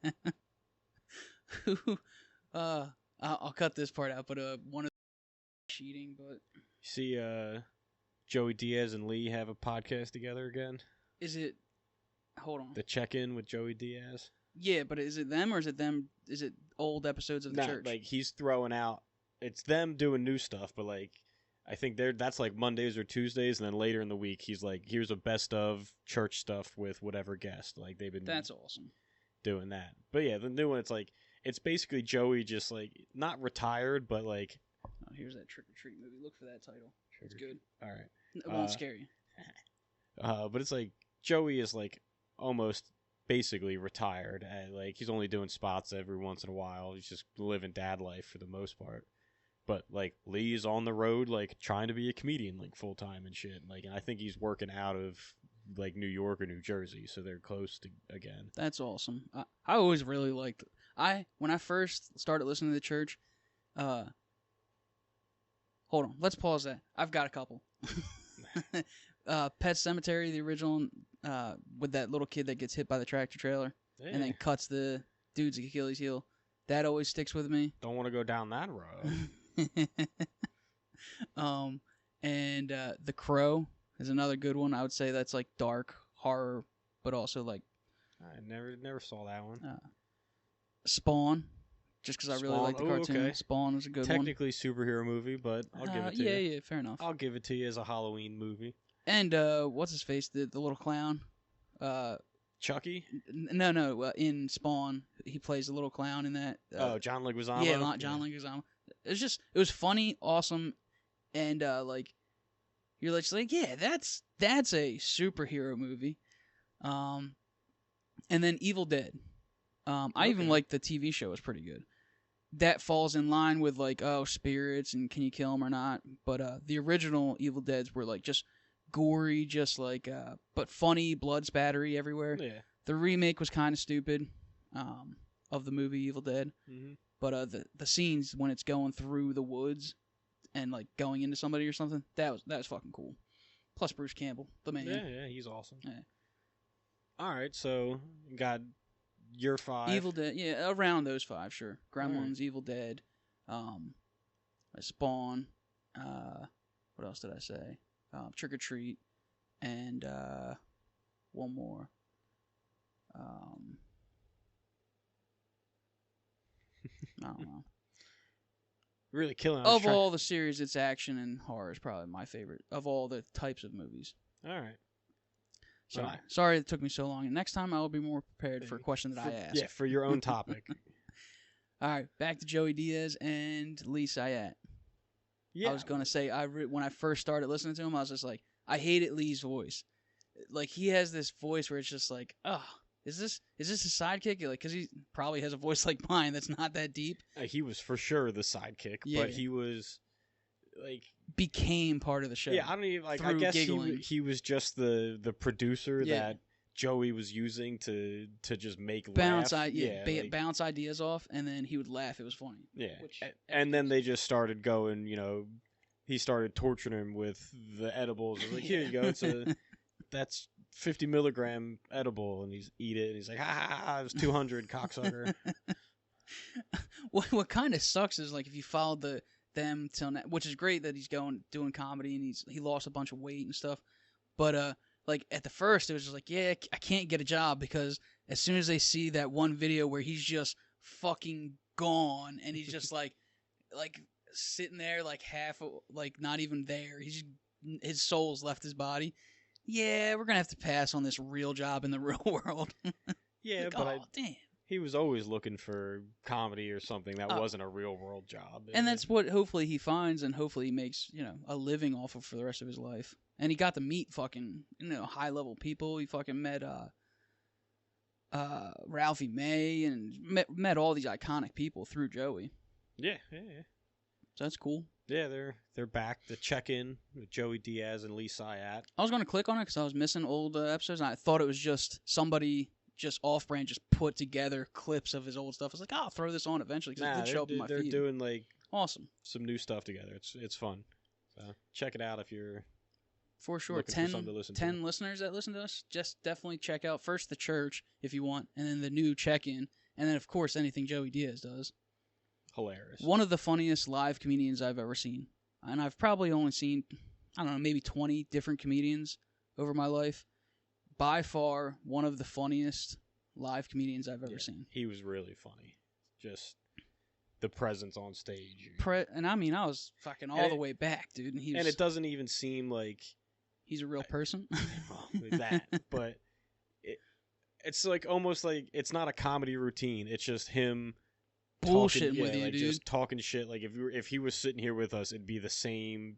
I'll cut this part out, but one of cheating, but See, Joey Diaz and Lee have a podcast together again. Is it? Hold on. The check-in with Joey Diaz. Yeah, but is it them or is it them? Is it old episodes of the church? Like he's throwing out. It's them doing new stuff, but like I think that's like Mondays or Tuesdays, and then later in the week he's like, here's a best of church stuff with whatever guest. Like they've been. That's awesome. Doing that, but yeah, the new one it's basically Joey just like not retired, but like. Oh, here's that Trick or Treat movie. Look for that title. It's good. All right. It won't scare you. But it's like Joey is like almost basically retired, and like he's only doing spots every once in a while. He's just living dad life for the most part. But like Lee is on the road, like trying to be a comedian, like full time and shit. Like, and I think he's working out of like New York or New Jersey, so they're close to again. That's awesome. I always really liked. When I first started listening to the church, hold on, let's pause that. I've got a couple. Pet Cemetery, the original, with that little kid that gets hit by the tractor trailer and then cuts the dude's Achilles heel. That always sticks with me. Don't want to go down that road. And The Crow is another good one. I would say that's like dark horror, but also like I never saw that one. Spawn, just because I really like the cartoon. Okay. Spawn was a good Technically superhero movie, but I'll give it to you. Yeah, fair enough. I'll give it to you as a Halloween movie. And what's his face? The little clown. Chucky? No. In Spawn, he plays a little clown in that. John Leguizamo. Yeah, John Leguizamo. It was funny, awesome, and like you're just like, yeah, that's a superhero movie. And then Evil Dead. I even like the TV show. It's pretty good. That falls in line with like, spirits and can you kill them or not? But the original Evil Deads were like just gory, just like but funny, blood spattery everywhere. Yeah. The remake was kind of stupid of the movie Evil Dead. Mm-hmm. But the scenes when it's going through the woods and like going into somebody or something, that was fucking cool. Plus Bruce Campbell, the man. Yeah, he's awesome. Yeah. All right, so you got your 5. Evil Dead, yeah, around those 5, sure. Gremlins, Evil Dead, Spawn. What else did I say? Trick or Treat, and one more. I don't know. Really killing. Of all the series, it's action and horror is probably my favorite of all the types of movies. All right. Sorry it took me so long. And next time I will be more prepared for a question that I ask. Yeah, for your own topic. All right, back to Joey Diaz and Lee Syatt. Yeah. I was going to say, when I first started listening to him, I was just like, I hated Lee's voice. Like, he has this voice where it's just like, is this his sidekick? Like, because he probably has a voice like mine that's not that deep. He was for sure the sidekick, but he was like became part of the show. Yeah, I don't even like. I guess he was just the producer that Joey was using to just make bounce laugh. Bounce ideas off, and then he would laugh. It was funny. Yeah, and then they just started going. You know, he started torturing him with the edibles. Like, here you go. That's 50 milligram edible, and he's eat it, and he's like, it was 200, cocksucker. What kind of sucks is like if you followed them till now, which is great that he's doing comedy and he lost a bunch of weight and stuff, but like at the first it was just like, I can't get a job because as soon as they see that one video where he's just fucking gone and he's just like sitting there like half like not even there, his soul's left his body. Yeah, we're gonna have to pass on this real job in the real world. Yeah, like, damn. He was always looking for comedy or something that wasn't a real world job. And that's what hopefully he finds, and hopefully he makes, a living off of for the rest of his life. And he got to meet fucking, high level people. He fucking met Ralphie May and met all these iconic people through Joey. Yeah. So that's cool. Yeah, they're back to check in with Joey Diaz and Lee Syatt. I was going to click on it because I was missing old episodes, and I thought it was just somebody just off-brand, just put together clips of his old stuff. I was like, I'll throw this on eventually because it did show up in my feed. They're doing like awesome some new stuff together. It's fun. So check it out if you're for sure. 10 listeners that listen to us, just definitely check out first the church if you want, and then the new check-in, and then of course anything Joey Diaz does. Hilarious. One of the funniest live comedians I've ever seen, and I've probably only seen, I don't know, maybe 20 different comedians over my life. By far, one of the funniest live comedians I've ever seen. He was really funny. Just the presence on stage. And I mean, I was fucking all the way back, dude. And it doesn't even seem like he's a real person. Well, that, but it's like almost like it's not a comedy routine. It's just him bullshitting with you, dude. Just talking shit. Like if he was sitting here with us, it'd be the same,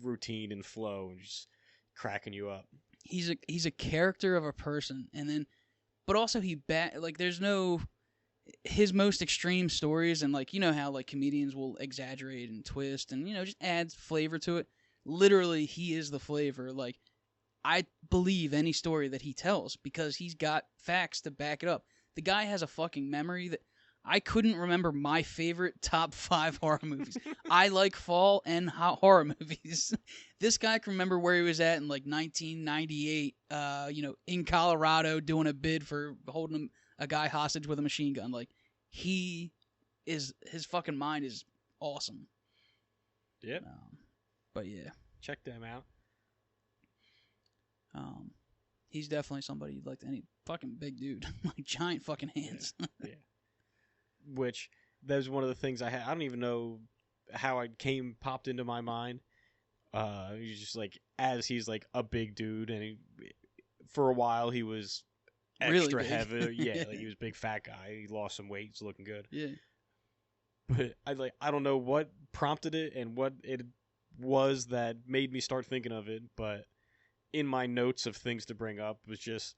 routine and flow, and just cracking you up. He's a character of a person, and then, but also there's no his most extreme stories, and like how like comedians will exaggerate and twist and just add flavor to it. Literally, he is the flavor. Like, I believe any story that he tells because he's got facts to back it up. The guy has a fucking memory that I couldn't remember my favorite top 5 horror movies. I like fall and horror movies. This guy can remember where he was at in like 1998, in Colorado doing a bid for holding a guy hostage with a machine gun. Like, his fucking mind is awesome. Yep. But yeah. Check them out. He's definitely somebody you'd like to, any fucking big dude. Like giant fucking hands. Yeah. Which, that was one of the things I had. I don't even know how popped into my mind. He's just like, as he's like a big dude, and for a while he was extra really heavy. Yeah, like he was a big fat guy. He lost some weight. He's looking good. Yeah. But I don't know what prompted it and what it was that made me start thinking of it, but in my notes of things to bring up was just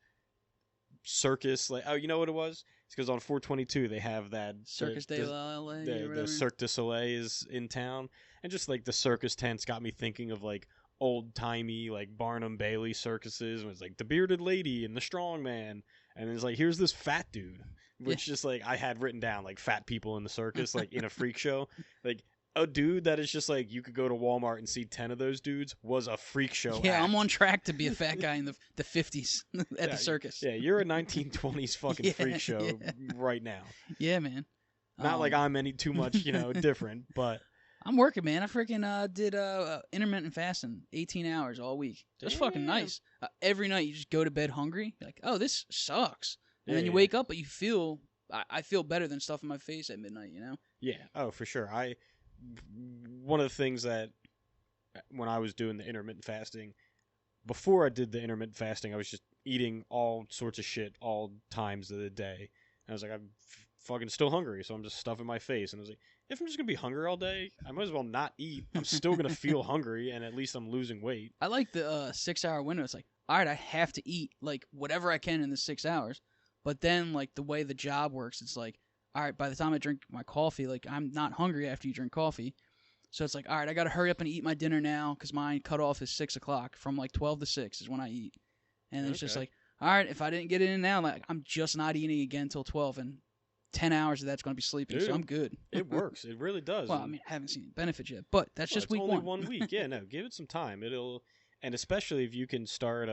circus. Like, oh, you know what it was? It's because on 422 they have that Circus de la the Cirque du Soleil is in town, and just like the circus tents got me thinking of like old timey like Barnum Bailey circuses. It was like the bearded lady and the strong man, and it's like here's this fat dude, which just like I had written down like fat people in the circus, like in a freak show, like. A dude that is just like you could go to Walmart and see 10 of those dudes was a freak show. Yeah, act. I'm on track to be a fat guy in the 50s at the circus. Yeah, you're a 1920s fucking freak show right now. Yeah, man. Not like I'm any too much, different, but I'm working, man. I freaking did intermittent fasting, 18 hours all week. That's fucking nice. Every night you just go to bed hungry. You're like, oh, this sucks, and then you wake up, but you feel. I feel better than stuff in my face at midnight. Yeah. Oh, for sure. One of the things that when I was doing the intermittent fasting, before I did the intermittent fasting, I was just eating all sorts of shit all times of the day. And I was like, I'm fucking still hungry, so I'm just stuffing my face. And I was like, if I'm just going to be hungry all day, I might as well not eat. I'm still going to feel hungry, and at least I'm losing weight. I like the 6-hour window. It's like, all right, I have to eat like whatever I can in the 6 hours. But then like the way the job works, it's like, all right, by the time I drink my coffee, like I'm not hungry after you drink coffee. So it's like, all right, I got to hurry up and eat my dinner now because my cutoff is 6 o'clock. From like 12 to 6 is when I eat. And it's just like, all right, if I didn't get it in now, like I'm just not eating again until 12. And 10 hours of that's going to be sleeping, so I'm good. It works. It really does. Well, I mean, I haven't seen the benefit yet, but that's just week only 1. 1 week. Yeah, no, give it some time. And especially if you can start,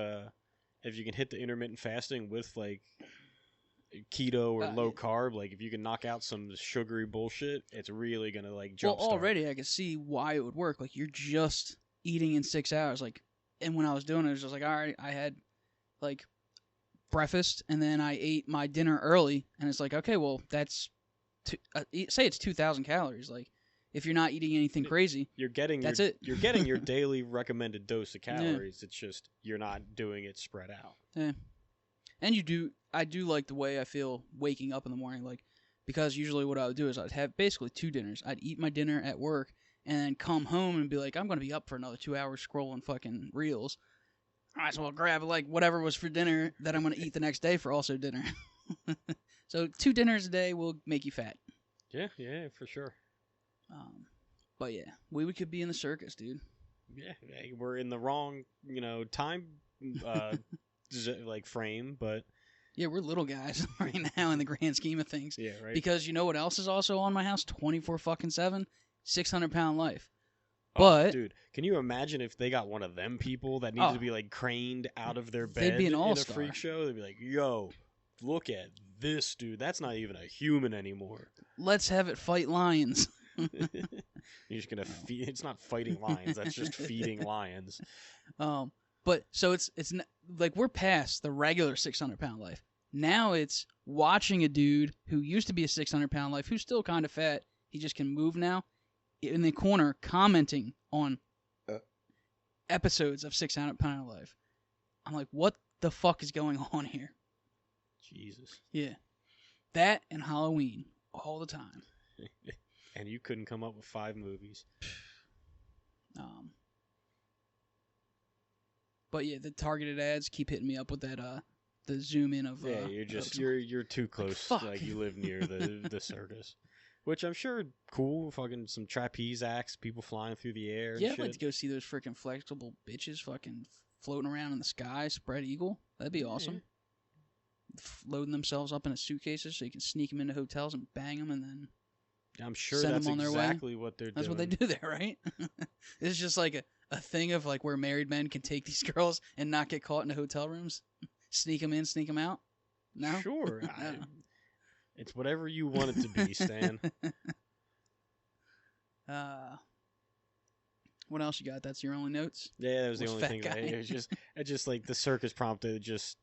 if you can hit the intermittent fasting with like keto or low carb, like if you can knock out some sugary bullshit, it's really gonna like jump. Well, already I can see why it would work. Like you're just eating in 6 hours. Like, and when I was doing it, it was just like, all right, I had like breakfast and then I ate my dinner early, and it's like, okay, well that's say it's 2,000 calories. Like if you're not eating anything crazy, you're getting it. You're getting your daily recommended dose of calories. Yeah. It's just you're not doing it spread out. Yeah. And I do like the way I feel waking up in the morning, like, because usually what I would do is I'd have basically 2 dinners. I'd eat my dinner at work and then come home and be like, I'm going to be up for another 2 hours scrolling fucking reels. I might as well grab like whatever was for dinner that I'm going to eat the next day for also dinner. So 2 dinners a day will make you fat. Yeah, for sure. But yeah, we could be in the circus, dude. Yeah, we're in the wrong, time like frame, but Yeah, we're little guys right now in the grand scheme of things. Yeah, right. Because you know what else is also on my house 24/7? 600-pound life. Oh, But dude, can you imagine if they got one of them people that needs to be like craned out of their they'd bed be an in a all-star. freak show? They'd be like, "Yo, look at this dude. That's not even a human anymore." Let's have it fight lions. You're just gonna feed. It's not fighting lions. That's just feeding lions. But so it's like we're past the regular 600-pound life. Now it's watching a dude who used to be a 600-pound life, who's still kind of fat. He just can move now. In the corner, commenting on episodes of 600-pound life. I'm like, what the fuck is going on here? Jesus. Yeah, that and Halloween all the time. And you couldn't come up with 5 movies. But yeah, the targeted ads keep hitting me up with that the zoom in of you're too close. Like you live near the circus, which I'm sure cool. Fucking some trapeze acts, people flying through the air. Yeah, and I'd like to go see those freaking flexible bitches fucking floating around in the sky, spread eagle. That'd be awesome. Loading themselves up in suitcases so you can sneak them into hotels and bang them, and then I'm sure send that's them on their exactly way. what they're That's doing. what they do there, right? It's just like a thing of like where married men can take these girls and not get caught in the hotel rooms, sneak them in, sneak them out. No, Sure, no. It's whatever you want it to be, Stan. What else you got? That's your only notes? Yeah, that was the only thing. It just like the circus prompted just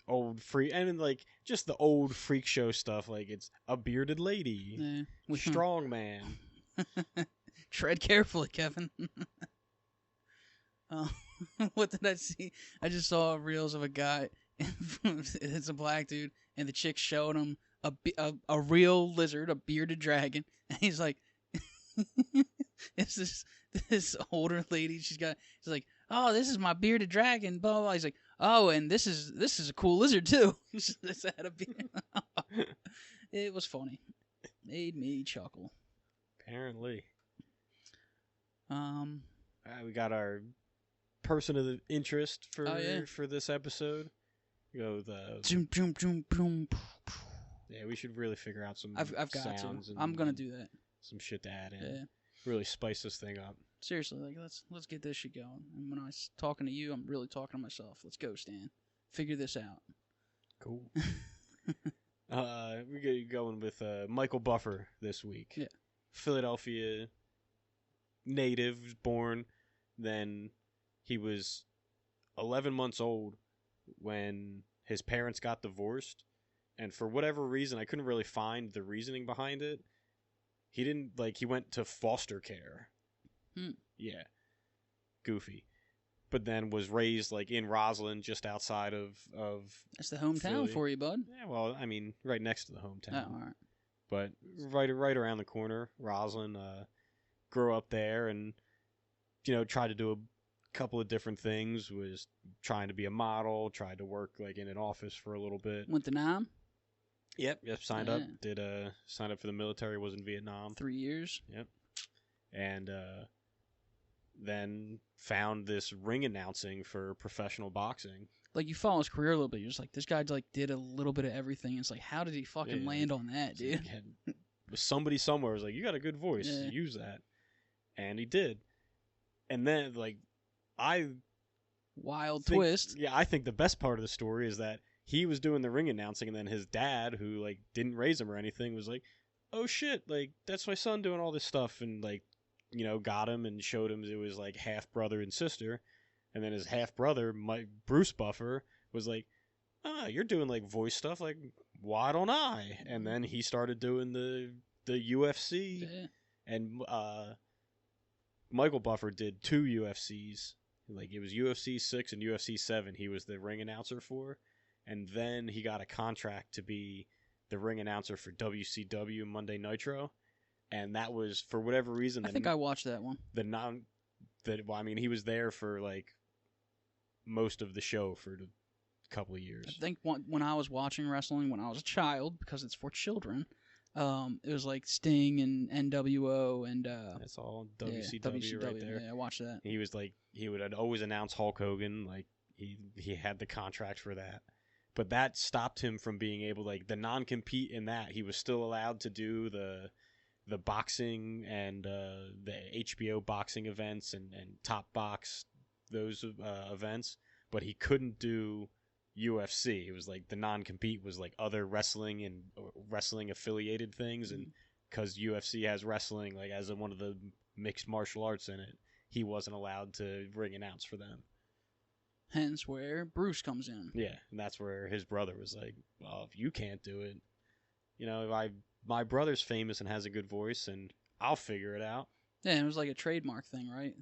old freak, and like just the old freak show stuff. Like it's a bearded lady, strong man. Tread carefully, Kevin. What did I see? I just saw reels of a guy. It's a black dude, and the chick showed him a real lizard, a bearded dragon, and he's like, "It's this older lady. She's like, oh, this is my bearded dragon." Blah blah. Blah. He's like, oh, and this is a cool lizard too. It's had a beard. It was funny. Made me chuckle. Apparently. We got our person of the interest for this episode. You know, yeah, we should really figure out some I've got sounds. to. I'm gonna do that. Some shit to add in. Yeah. Really spice this thing up. Seriously, like let's get this shit going. And when I'm talking to you, I'm really talking to myself. Let's go, Stan. Figure this out. Cool. We're going with Micheal Buffer this week. Yeah. Philadelphia native, born. Then he was 11 months old when his parents got divorced. And for whatever reason, I couldn't really find the reasoning behind it. He went to foster care. Yeah. Goofy. But then was raised like in Roslyn, just outside of That's the hometown Philly. for you, bud. Yeah, well, I mean, right next to the hometown. Oh, all right. But right around the corner, Roslyn. Grew up there and, tried to do a couple of different things. Was trying to be a model, tried to work like in an office for a little bit. Went to Nam? Yep, signed up. Signed up for the military, was in Vietnam. 3 years. Yep. And then found this ring announcing for professional boxing. Like, you follow his career a little bit. You're just like, this guy like did a little bit of everything. It's like, how did he fucking land on that, dude? Somebody somewhere was like, you got a good voice. Use that. And he did. And then, twist. Yeah, I think the best part of the story is that he was doing the ring announcing, and then his dad, who, didn't raise him or anything, was like, oh, shit, that's my son doing all this stuff, and, got him and showed him it was, half-brother and sister. And then his half-brother, Bruce Buffer, was like, you're doing, voice stuff, why don't I? And then he started doing the UFC, and, Micheal Buffer did 2 UFCs. It was UFC 6 and UFC 7 he was the ring announcer for. And then he got a contract to be the ring announcer for WCW Monday Nitro. And that was, for whatever reason... I think I watched that one. He was there for, most of the show for a couple of years. I think when I was watching wrestling when I was a child, because it's for children... it was Sting and NWO and that's all WCW right there. Yeah, I watched that. He would always announce Hulk Hogan. He had the contract for that. but that stopped him from being able, like, the non-compete in that. He was still allowed to do the boxing and the HBO boxing events and Top Box, those events, but he couldn't do UFC. It was like the non-compete was like other wrestling and wrestling affiliated things, and because UFC has wrestling like as one of the mixed martial arts in it, he wasn't allowed to ring announce for them. Hence where Bruce comes in. Yeah, and that's where his brother was like, well, if you can't do it, you know, my brother's famous and has a good voice, and I'll figure it out. Yeah, and it was like a trademark thing, right?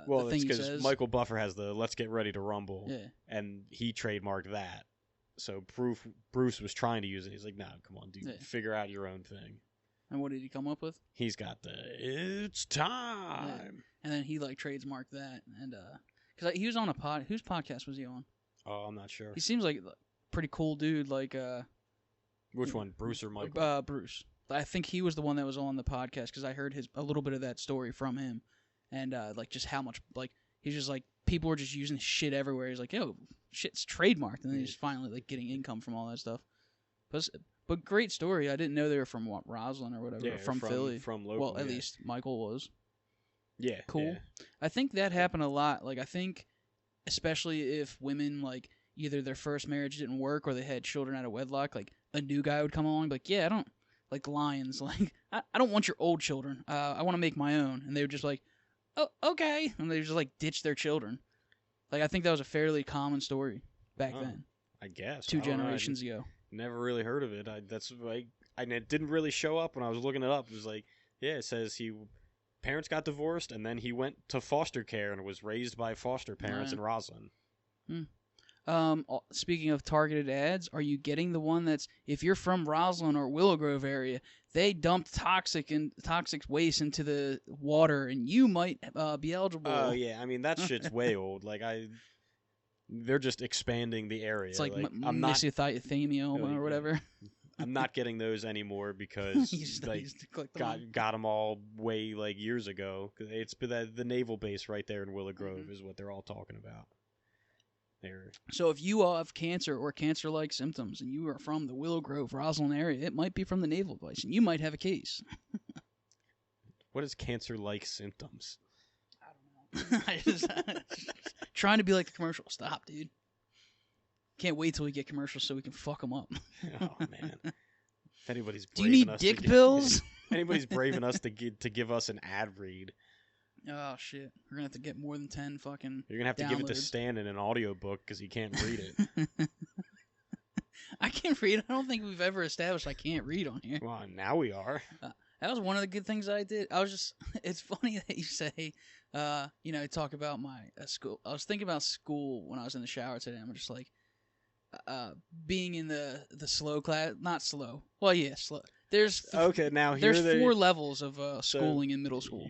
Well, the it's thing because Micheal Buffer has the "Let's Get Ready to Rumble," and he trademarked that. So Bruce was trying to use it. He's like, "No, come on, dude, figure out your own thing." And what did he come up with? He's got the "It's time," and then he like trademarked that, and because he was on a pod. Whose podcast was he on? Oh, I'm not sure. He seems like a pretty cool dude. Like, which one, Bruce or Micheal? Bruce. I think he was the one that was on the podcast because I heard a little bit of that story from him. And, like, just how much, like, he's just, like, people were just using shit everywhere. He's like, yo, shit's trademarked. And then he's finally, like, getting income from all that stuff. But great story. I didn't know they were from, Roslyn or whatever. Yeah, from Philly. From local, well, at least Michael was. Yeah. Cool. Yeah. I think that happened a lot. Like, I think, especially if women, like, either their first marriage didn't work or they had children out of wedlock, like, a new guy would come along and be like, yeah, I don't, like, Lions, like, I don't want your old children. I want to make my own. And they would just, like, oh, okay. And they just, like, ditch their children. Like, I think that was a fairly common story back then. I guess. 2 generations ago. Never really heard of it. That's like, and it didn't really show up when I was looking it up. It was like, yeah, it says parents got divorced, and then he went to foster care and was raised by foster parents in Roslyn. Speaking of targeted ads, are you getting the one that's, if you're from Roslyn or Willow Grove area, they dumped toxic waste into the water, and you might be eligible? Oh yeah, I mean that shit's way old. Like they're just expanding the area. It's like mesothelioma or whatever. I'm not getting those anymore because got them all way like years ago. It's the naval base right there in Willow Grove is what they're all talking about. So if you have cancer or cancer-like symptoms and you are from the Willow Grove, Roslyn area, it might be from the naval base, and you might have a case. What is cancer-like symptoms? I don't know. I just trying to be like the commercial. Stop, dude. Can't wait till we get commercials so we can fuck them up. Oh man! If anybody's do you need dick pills? Anybody's brave enough to give us an ad read. Oh shit! We're gonna have to get more than 10 fucking. You're gonna have to give it to Stan in an audiobook because he can't read it. I can't read. I don't think we've ever established I can't read on here. Well, now we are. That was one of the good things I did. I was just. It's funny that you say, talk about my school. I was thinking about school when I was in the shower today. I'm just like, being in the slow class, not slow. Well, yeah, slow. There's now there's 4 levels of schooling in middle school.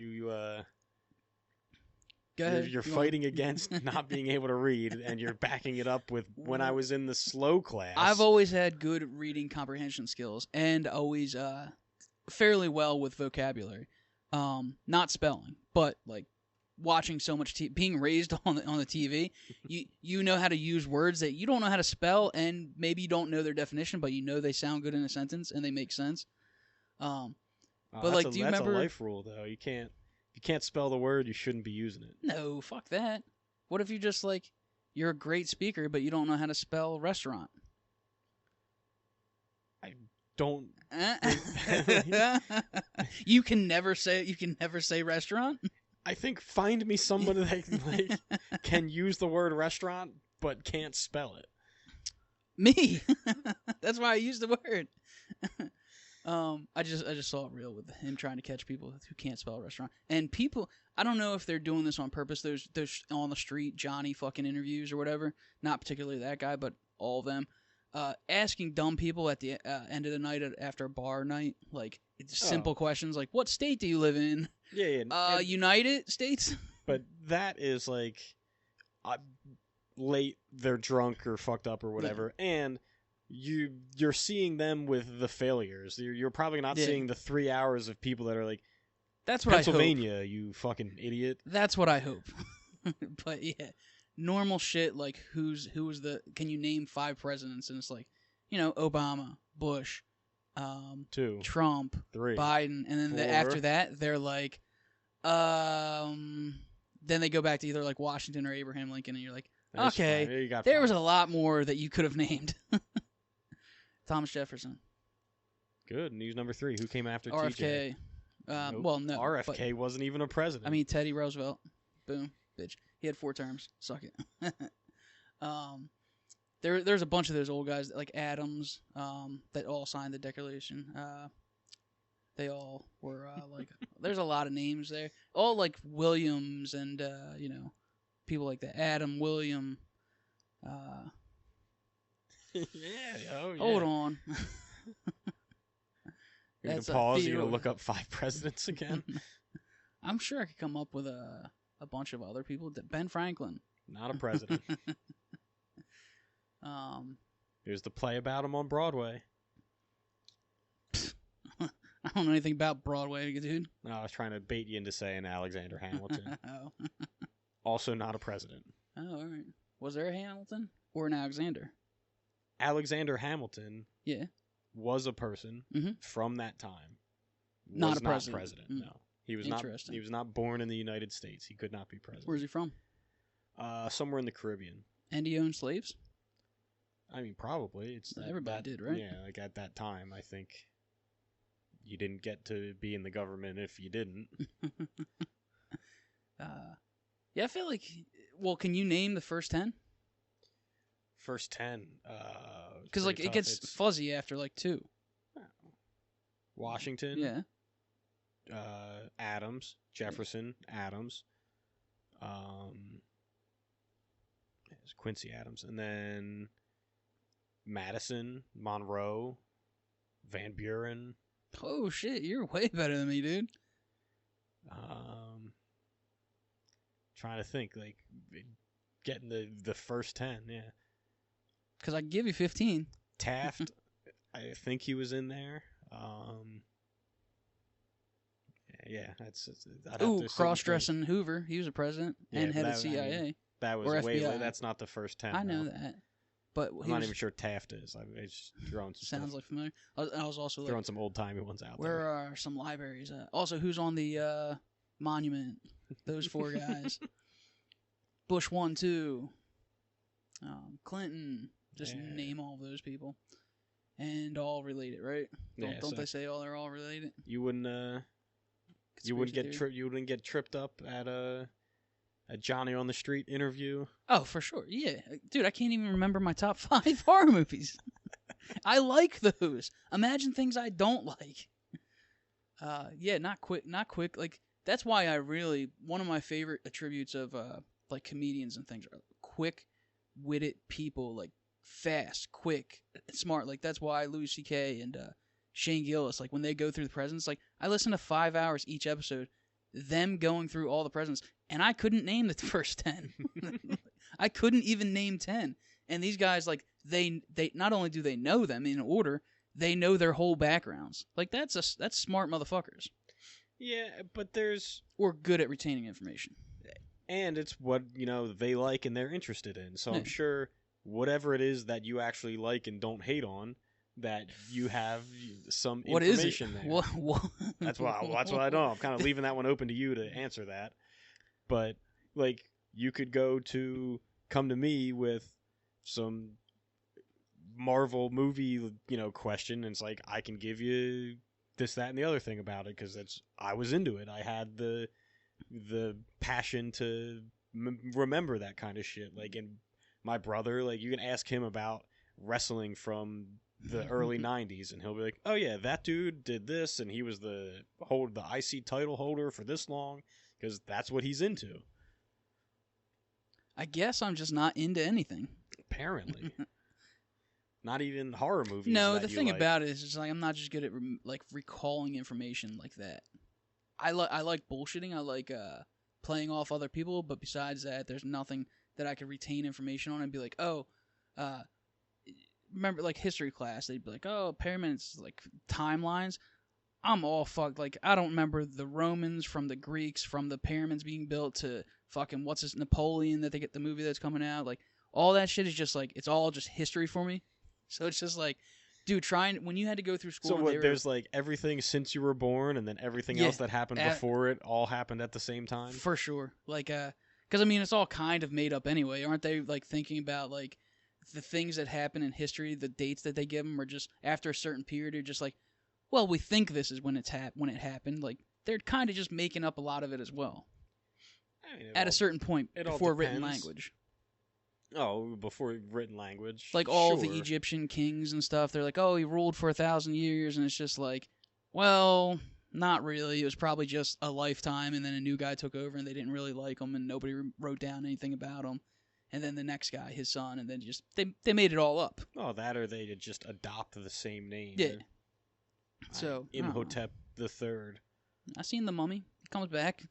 You're fighting against not being able to read, and you're backing it up with when I was in the slow class. I've always had good reading comprehension skills, and always fairly well with vocabulary. Not spelling, but like watching so much being raised on the TV, you know how to use words that you don't know how to spell, and maybe you don't know their definition, but you know they sound good in a sentence and they make sense. But like, do you remember? That's a life rule, though. If you can't spell the word, you shouldn't be using it. No, fuck that. What if you just like you're a great speaker, but you don't know how to spell restaurant? I don't. You can never say restaurant. I think find me somebody that can use the word restaurant but can't spell it. Me. That's why I use the word. I just saw it real with him trying to catch people who can't spell a restaurant. And people, I don't know if they're doing this on purpose. Those on the street Johnny fucking interviews or whatever. Not particularly that guy, but all of them. Asking dumb people at the end of the night after a bar night, like simple questions like, "What state do you live in?" Yeah. United States. But that is like late. They're drunk or fucked up or whatever, and you're seeing them with the failures. You're probably not seeing the 3 hours of people that are like, "That's what Pennsylvania, you fucking idiot." That's what I hope. But yeah. normal shit like who was the? Can you name 5 presidents? And it's like, Obama, Bush, 2, Trump, 3, Biden, and then 4. after that they're like, then they go back to either like Washington or Abraham Lincoln, and you're like, There's okay, 5. You got there 5. was a lot more that you could have named. Thomas Jefferson. Good, and he's number 3. Who came after RFK. TJ? Nope. Well, no. RFK wasn't even a president. I mean, Teddy Roosevelt. Boom, bitch. He had 4 terms. Suck it. There's a bunch of those old guys like Adams that all signed the Declaration. They all were like. There's a lot of names there. All like Williams and people like that. Adam, William. Yeah. Oh, yeah. Hold on. You're going to pause. You're going to look up 5 presidents again? I'm sure I could come up with a bunch of other people. Ben Franklin. Not a president. Here's the play about him on Broadway. I don't know anything about Broadway, dude. No, I was trying to bait you into saying Alexander Hamilton. Oh. Also not a president. Oh, all right. Was there a Hamilton or an Alexander? Alexander Hamilton was a person from that time. Not a president. No. He was not born in the United States. He could not be president. Where's he from? Somewhere in the Caribbean. And he owned slaves? I mean, probably. Everybody did, right? Yeah, like at that time, I think you didn't get to be in the government if you didn't. Yeah, I feel like. Well, can you name the first 10? First 10. Because like it gets fuzzy after like 2. Washington. Yeah. Adams, Jefferson, Adams. It's Quincy Adams, and then Madison, Monroe, Van Buren. Oh shit, you're way better than me, dude. Trying to think, like getting the first 10, yeah. Because I can give you 15. Taft, I think he was in there. Yeah, that's. Ooh, cross-dressing Hoover. He was a president and head of CIA. I mean, that was way late. That's not the first 10. I know that. But I'm not even sure Taft is. I'm just throwing some sounds stuff. like familiar. I was also throwing some old-timey ones out where there. Where are some libraries? Also, who's on the monument? Those 4 guys. Bush 1, 2. Clinton. Just name all of those people. And all related, right? Don't they say they're all related? You wouldn't get tripped up at a Johnny on the Street interview. Oh, for sure. Yeah. Dude, I can't even remember my top 5 horror movies. I like those. Imagine things I don't like. Yeah, not quick. Like that's why one of my favorite attributes of like comedians and things are quick-witted people, like fast, quick, smart. Like that's why Louis C.K. and Shane Gillis, like when they go through the presidents, like I listen to 5 hours each episode, them going through all the presidents, and I couldn't name the first 10. I couldn't even name 10. And these guys, like they not only do they know them in order, they know their whole backgrounds. Like that's smart motherfuckers. Yeah, but or good at retaining information. And it's what they like and they're interested in. So I'm sure whatever it is that you actually like and don't hate on, that you have some information there. What? That's what I know. I'm kind of leaving that one open to you to answer that. But like you could come to me with some Marvel movie, question, and it's like I can give you this, that, and the other thing about it because I was into it. I had the passion to remember that kind of shit. Like, and my brother, like, you can ask him about wrestling from the early 90s, and he'll be like, oh yeah, that dude did this, and he was the IC title holder for this long, because that's what he's into. I guess I'm just not into anything. Apparently. Not even horror movies. No, the thing about it is just like I'm not just good at recalling information like that. I like bullshitting. I like playing off other people, but besides that, there's nothing that I could retain information on and be like, oh, remember like history class? They'd be like, oh, pyramids, like timelines. I'm all fucked. Like, I don't remember the Romans from the Greeks, from the pyramids being built to fucking Napoleon that they get the movie that's coming out. Like, all that shit is just like, it's all just history for me. So it's just like, dude, when you had to go through school. So there's like everything since you were born, and then everything else that happened before it all happened at the same time. For sure. Like, because I mean, it's all kind of made up anyway. Aren't they like thinking about like the things that happen in history, the dates that they give them, are just after a certain period, are just like, well, we think this is when it happened. Like, they're kind of just making up a lot of it as well. I mean, at a certain point before written language. Oh, before written language. Like all the Egyptian kings and stuff, they're like, oh, he ruled for 1,000 years, and it's just like, well, not really. It was probably just a lifetime, and then a new guy took over, and they didn't really like him, and nobody wrote down anything about him. And then the next guy, his son, and then just they made it all up. Oh, that or they just adopt the same name. Yeah. So Imhotep the Third. I seen the Mummy. He comes back,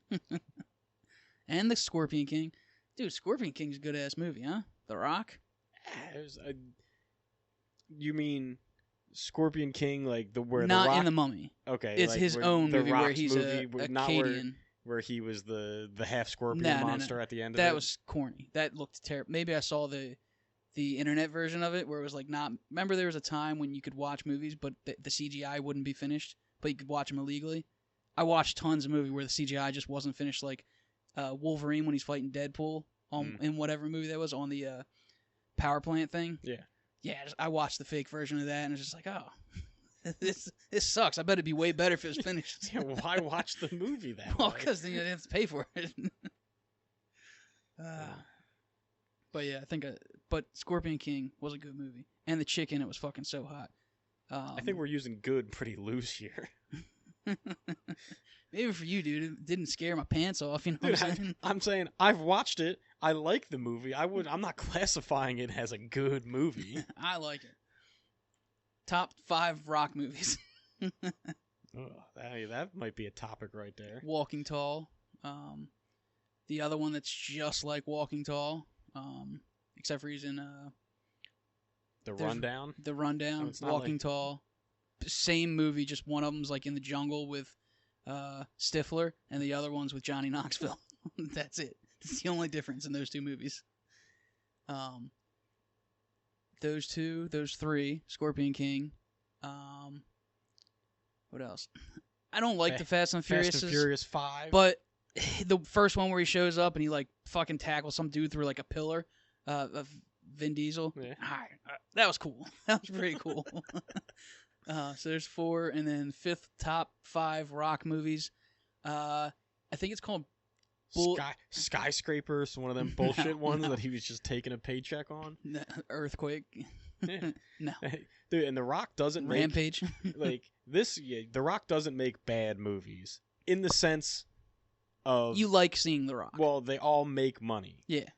and the Scorpion King. Dude, Scorpion King's a good ass movie, huh? The Rock. You mean Scorpion King, like where not the Rock... in the Mummy? Okay, it's like his own movie where he's movie, a not Acadian. where he was the half scorpion monster at the end of it. That was corny. That looked terrible. Maybe I saw the internet version of it where it was like not. Remember, there was a time when you could watch movies, but the CGI wouldn't be finished, but you could watch them illegally. I watched tons of movies where the CGI just wasn't finished, like Wolverine when he's fighting Deadpool in whatever movie that was on the power plant thing. Yeah. I watched the fake version of that, and it's just like, oh, this sucks. I bet it'd be way better if it was finished. Yeah, why watch the movie that way? Well, because then you didn't have to pay for it. But yeah, but Scorpion King was a good movie, and the chick in it was fucking so hot. I think we're using good pretty loose here. Maybe for you, dude, it didn't scare my pants off. You know what I'm saying? I'm saying I've watched it. I like the movie. I'm not classifying it as a good movie. I like it. Top 5 Rock movies. That might be a topic right there. Walking Tall. The other one that's just like Walking Tall, except for he's in The Rundown. The Rundown. So Walking Tall. Same movie, just one of them's like in the jungle with Stifler, and the other one's with Johnny Knoxville. That's it. That's the only difference in those two movies. Those 3, Scorpion King. What else? I don't like the Fast and Furious. Fast and Furious 5. But the first one where he shows up and he like fucking tackles some dude through like a pillar of Vin Diesel. Yeah. That was cool. That was pretty cool. So there's 4, and then 5th top 5 Rock movies. I think it's called Skyscrapers, one of them bullshit ones that he was just taking a paycheck on. Earthquake. Yeah. No. Dude, and The Rock doesn't Rampage. The Rock doesn't make bad movies in the sense of you like seeing The Rock. Well, they all make money. Yeah.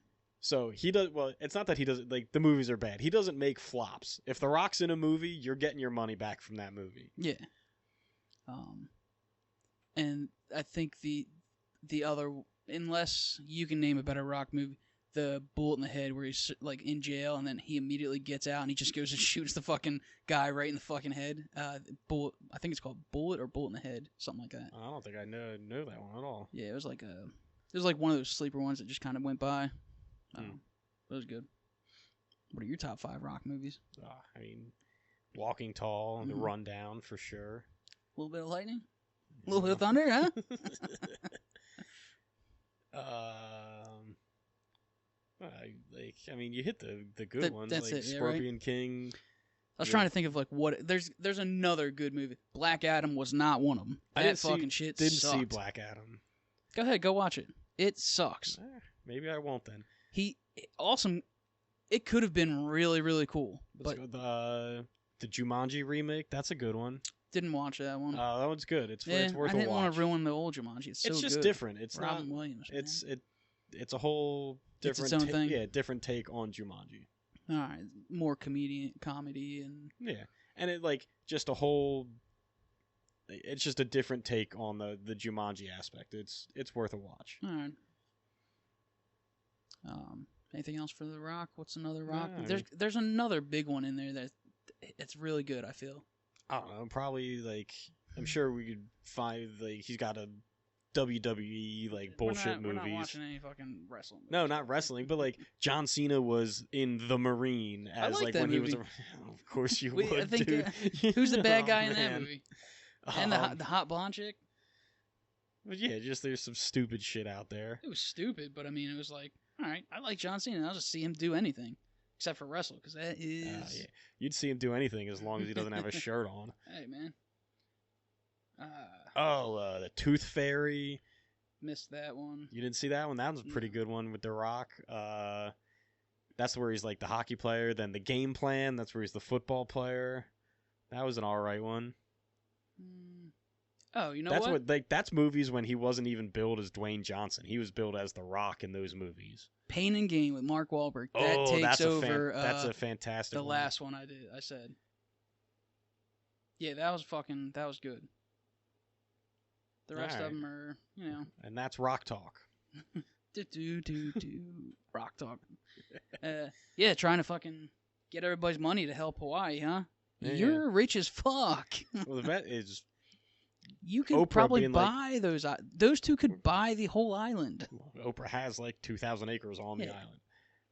So he does. Well, it's not that he doesn't like the movies are bad. He doesn't make flops. If The Rock's in a movie, you're getting your money back from that movie. Yeah. And I think the other, unless you can name a better Rock movie, the Bullet in the Head where he's like in jail and then he immediately gets out and he just goes and shoots the fucking guy right in the fucking head. Bullet. I think it's called Bullet or Bullet in the Head, something like that. I don't think I know that one at all. Yeah, it was like one of those sleeper ones that just kind of went by. It was good. What are your top 5 Rock movies? I mean, Walking Tall, The Rundown for sure. A little bit of lightning, a little bit of thunder, huh? I mean, you hit the good ones. That's like it, yeah, Scorpion right? King. I was trying to think of like what. There's another good movie. Black Adam was not one of them. That fucking shit didn't sucked. see Black Adam. Go ahead, go watch it. It sucks. Maybe I won't then. Awesome. It could have been really, really cool. But the Jumanji remake, that's a good one. Didn't watch that one. That one's good. It's worth a watch. I didn't want to ruin the old Jumanji. It's just good. different. It's Robin not. Williams. It's a whole different its own thing. Yeah, different take on Jumanji. All right, more comedy and and it like just a whole. It's just a different take on the Jumanji aspect. It's worth a watch. All right. Anything else for The Rock? What's another Rock? There's another big one in there that it's really good. I feel. I don't know. Probably like I'm sure we could find like he's got a WWE like bullshit movies. We're not watching any fucking wrestling movies. No, not wrestling, but like John Cena was in The Marine as like when movie. he was. Of course you would. I think, dude. Who's the bad guy in that movie? And the hot blonde chick. But yeah, just there's some stupid shit out there. It was stupid, but I mean, it was like, all right, I like John Cena. I'll just see him do anything except for wrestle, because that is. Yeah. You'd see him do anything as long as he doesn't have a shirt on. Hey man. The Tooth Fairy. Missed that one. You didn't see that one? That was a pretty good one with The Rock. That's where he's like the hockey player. Then The Game Plan. That's where he's the football player. That was an alright one. Oh, you know that's what? That's movies when he wasn't even billed as Dwayne Johnson. He was billed as The Rock in those movies. Pain and Gain with Mark Wahlberg. That takes over. That's a fantastic the last one I said. Yeah, that was good. The rest of them are, And that's Rock Talk. Rock Talk. Yeah, trying to fucking get everybody's money to help Hawaii, huh? Yeah, You're rich as fuck. Well, the vet is. You could Oprah probably buy those. Those two could buy the whole island. Oprah has like 2,000 acres on the island.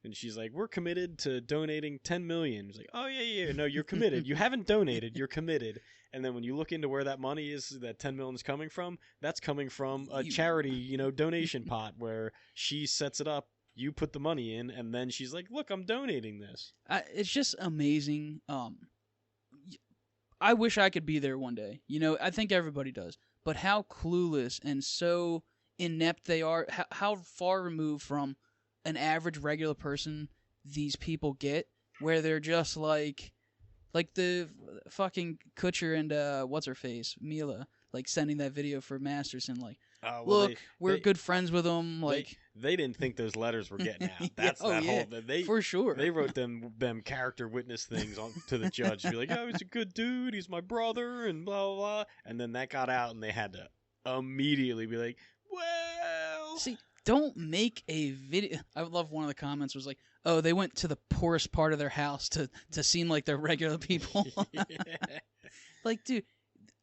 And she's like, we're committed to donating $10 million. He's like, oh, yeah. No, you're committed. You haven't donated. You're committed. And then when you look into where that money is, that $10 million is coming from, that's coming from a charity, donation pot where she sets it up. You put the money in, and then she's like, look, I'm donating this. It's just amazing. I wish I could be there one day. I think everybody does. But how clueless and so inept they are, how far removed from an average regular person these people get, where they're just like the fucking Kutcher and what's her face, Mila, like sending that video for Masterson, like, look, we're good friends with them. Like they didn't think those letters were getting out. That's whole. For sure. They wrote them character witness things to the judge. Be like, oh, he's a good dude. He's my brother, and blah blah blah. And then that got out, and they had to immediately be like, well, see. Don't make a video. I would love one of the comments was like, oh, they went to the poorest part of their house to seem like they're regular people. Like, dude,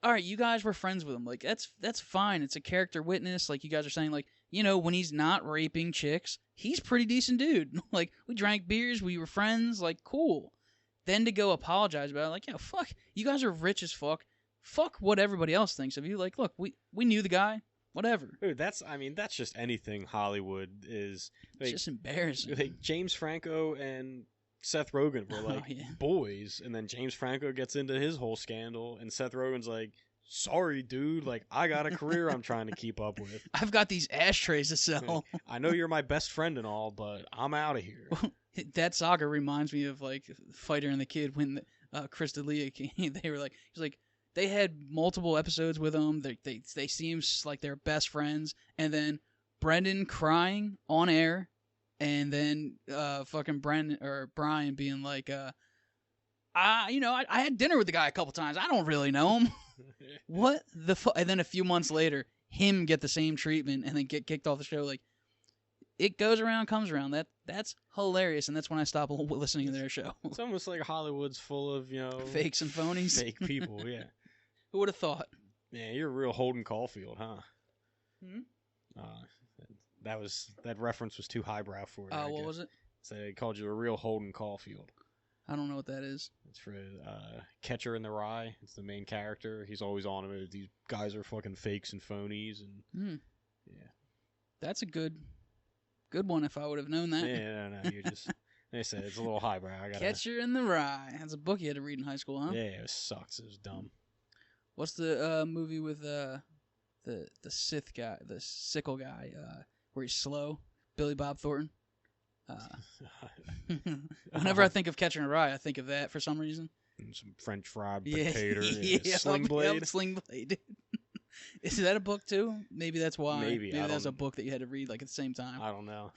all right, you guys were friends with him. Like, that's fine. It's a character witness. Like, you guys are saying, like, when he's not raping chicks, he's a pretty decent dude. Like, we drank beers. We were friends. Like, cool. Then to go apologize about it, like, fuck. You guys are rich as fuck. Fuck what everybody else thinks of you. Like, look, we knew the guy. Whatever. Dude, that's just anything Hollywood is. Like, it's just embarrassing. Like James Franco and Seth Rogen were like boys, and then James Franco gets into his whole scandal, and Seth Rogen's like, sorry, dude, like, I got a career I'm trying to keep up with. I've got these ashtrays to sell. I know you're my best friend and all, but I'm out of here. That saga reminds me of, like, Fighter and the Kid when Chris D'Elia came. They were like, he's like, they had multiple episodes with them. They seem like they're best friends. And then Brendan crying on air, and then fucking Brian being like, I had dinner with the guy a couple times. I don't really know him. What the fuck? And then a few months later, him get the same treatment and then get kicked off the show. Like, it goes around, comes around. That's hilarious, and that's when I stopped listening to their show. It's almost like Hollywood's full of, fakes and phonies. Fake people, yeah. Who would have thought? Yeah, you're a real Holden Caulfield, huh? Hmm? That reference was too highbrow for you. What was it? So they called you a real Holden Caulfield. I don't know what that is. It's for Catcher in the Rye. It's the main character. He's always on him. These guys are fucking fakes and phonies, and yeah. That's a good one. If I would have known that. Yeah, no, you're just. They said it's a little highbrow. Catcher in the Rye. That's a book you had to read in high school, huh? Yeah, it sucks. It was dumb. What's the movie with the Sith guy, the sickle guy, where he's slow? Billy Bob Thornton. Whenever I think of Catcher in the Rye, I think of that for some reason. And some French fried potato. Sling Blade. Sling Blade. Is that a book too? Maybe that's why. Maybe that's a book that you had to read like at the same time. I don't know.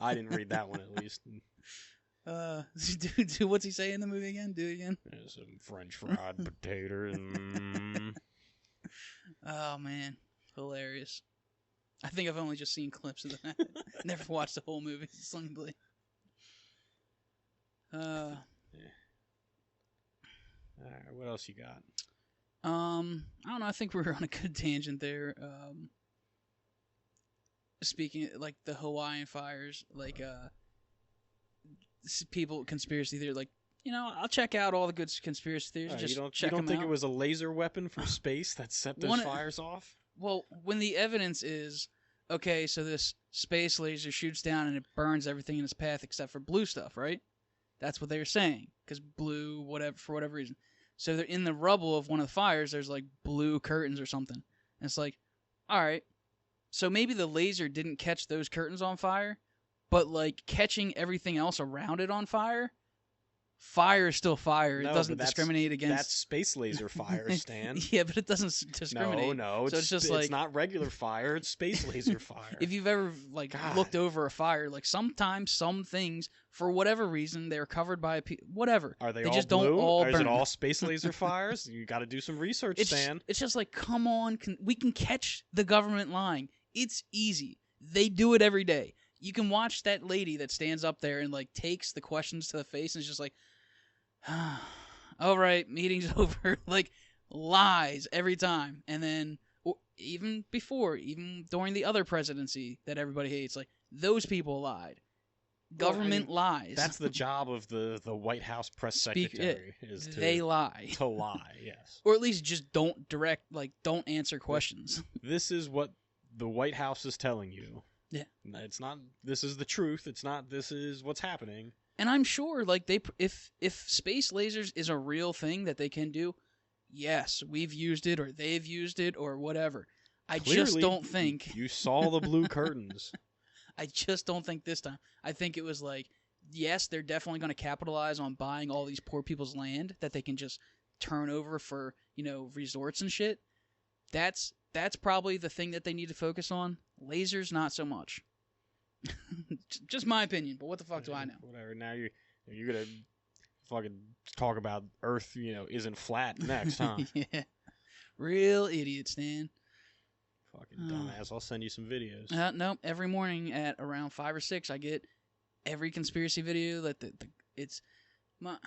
I didn't read that one at least. Dude, what's he say in the movie again? Do it again. Some French fried potato. Oh man, hilarious! I think I've only just seen clips of that. Never watched the whole movie. Sling Blade. Yeah. All right, what else you got? I don't know. I think we were on a good tangent there. Speaking like the Hawaiian fires, like people conspiracy theory, like I'll check out all the good conspiracy theories. Just you don't think it was a laser weapon from space that set those fires off? Well, when the evidence is okay, so this space laser shoots down and it burns everything in its path except for blue stuff, right? That's what they were saying, because blue, whatever, for whatever reason. So they're in the rubble of one of the fires. There's like blue curtains or something, and it's like, all right, so maybe the laser didn't catch those curtains on fire, but like catching everything else around it on fire. Fire is still fire. It doesn't discriminate against. That's space laser fire, Stan. Yeah, but it doesn't discriminate. No. So it's just like, it's not regular fire. It's space laser fire. If you've ever looked over a fire, like sometimes some things, for whatever reason, they're covered by whatever. Are they all just blue? Don't all burn. Is it all space laser fires? You got to do some research, Stan. It's just like, come on, we can catch the government lying. It's easy. They do it every day. You can watch that lady that stands up there and like takes the questions to the face and is just like, all right, meeting's over. Like, lies every time. And then even during the other presidency that everybody hates, like, those people lied. Government lies. That's the job of the White House press secretary. They lie. To lie, yes. Or at least just don't answer questions. This is what the White House is telling you. Yeah. It's not, this is the truth. It's not, this is what's happening. And I'm sure, like, if space lasers is a real thing that they can do, yes, we've used it, or they've used it, or whatever. I just don't think... You saw the blue curtains. I just don't think this time. I think it was like, yes, they're definitely going to capitalize on buying all these poor people's land that they can just turn over for, resorts and shit. That's probably the thing that they need to focus on. Lasers, not so much. Just my opinion, but what the fuck do I know? Whatever. Now you're gonna fucking talk about Earth, isn't flat next, huh? Yeah. Real idiot, Stan. Fucking dumbass. I'll send you some videos. No, every morning at around 5 or 6, I get every conspiracy video that it's my.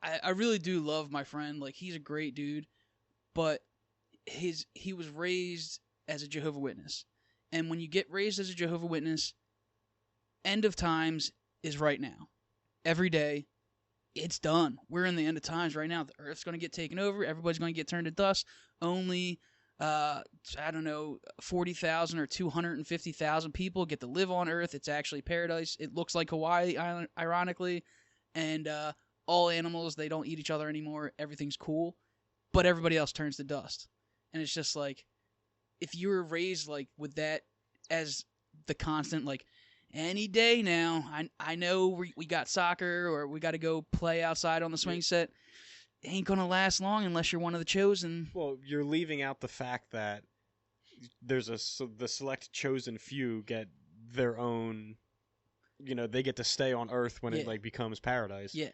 I really do love my friend. Like, he's a great dude, but he was raised as a Jehovah's Witness. And when you get raised as a Jehovah's Witness, end of times is right now. Every day, it's done. We're in the end of times right now. The Earth's going to get taken over. Everybody's going to get turned to dust. Only, 40,000 or 250,000 people get to live on Earth. It's actually paradise. It looks like Hawaii, ironically. And all animals, they don't eat each other anymore. Everything's cool. But everybody else turns to dust. And it's just like, if you were raised like with that as the constant, like, any day now, I know we got soccer or we got to go play outside on the swing set. It ain't going to last long unless you're one of the chosen. Well, you're leaving out the fact that there's the select chosen few get their own, they get to stay on Earth when it like becomes paradise. Yeah.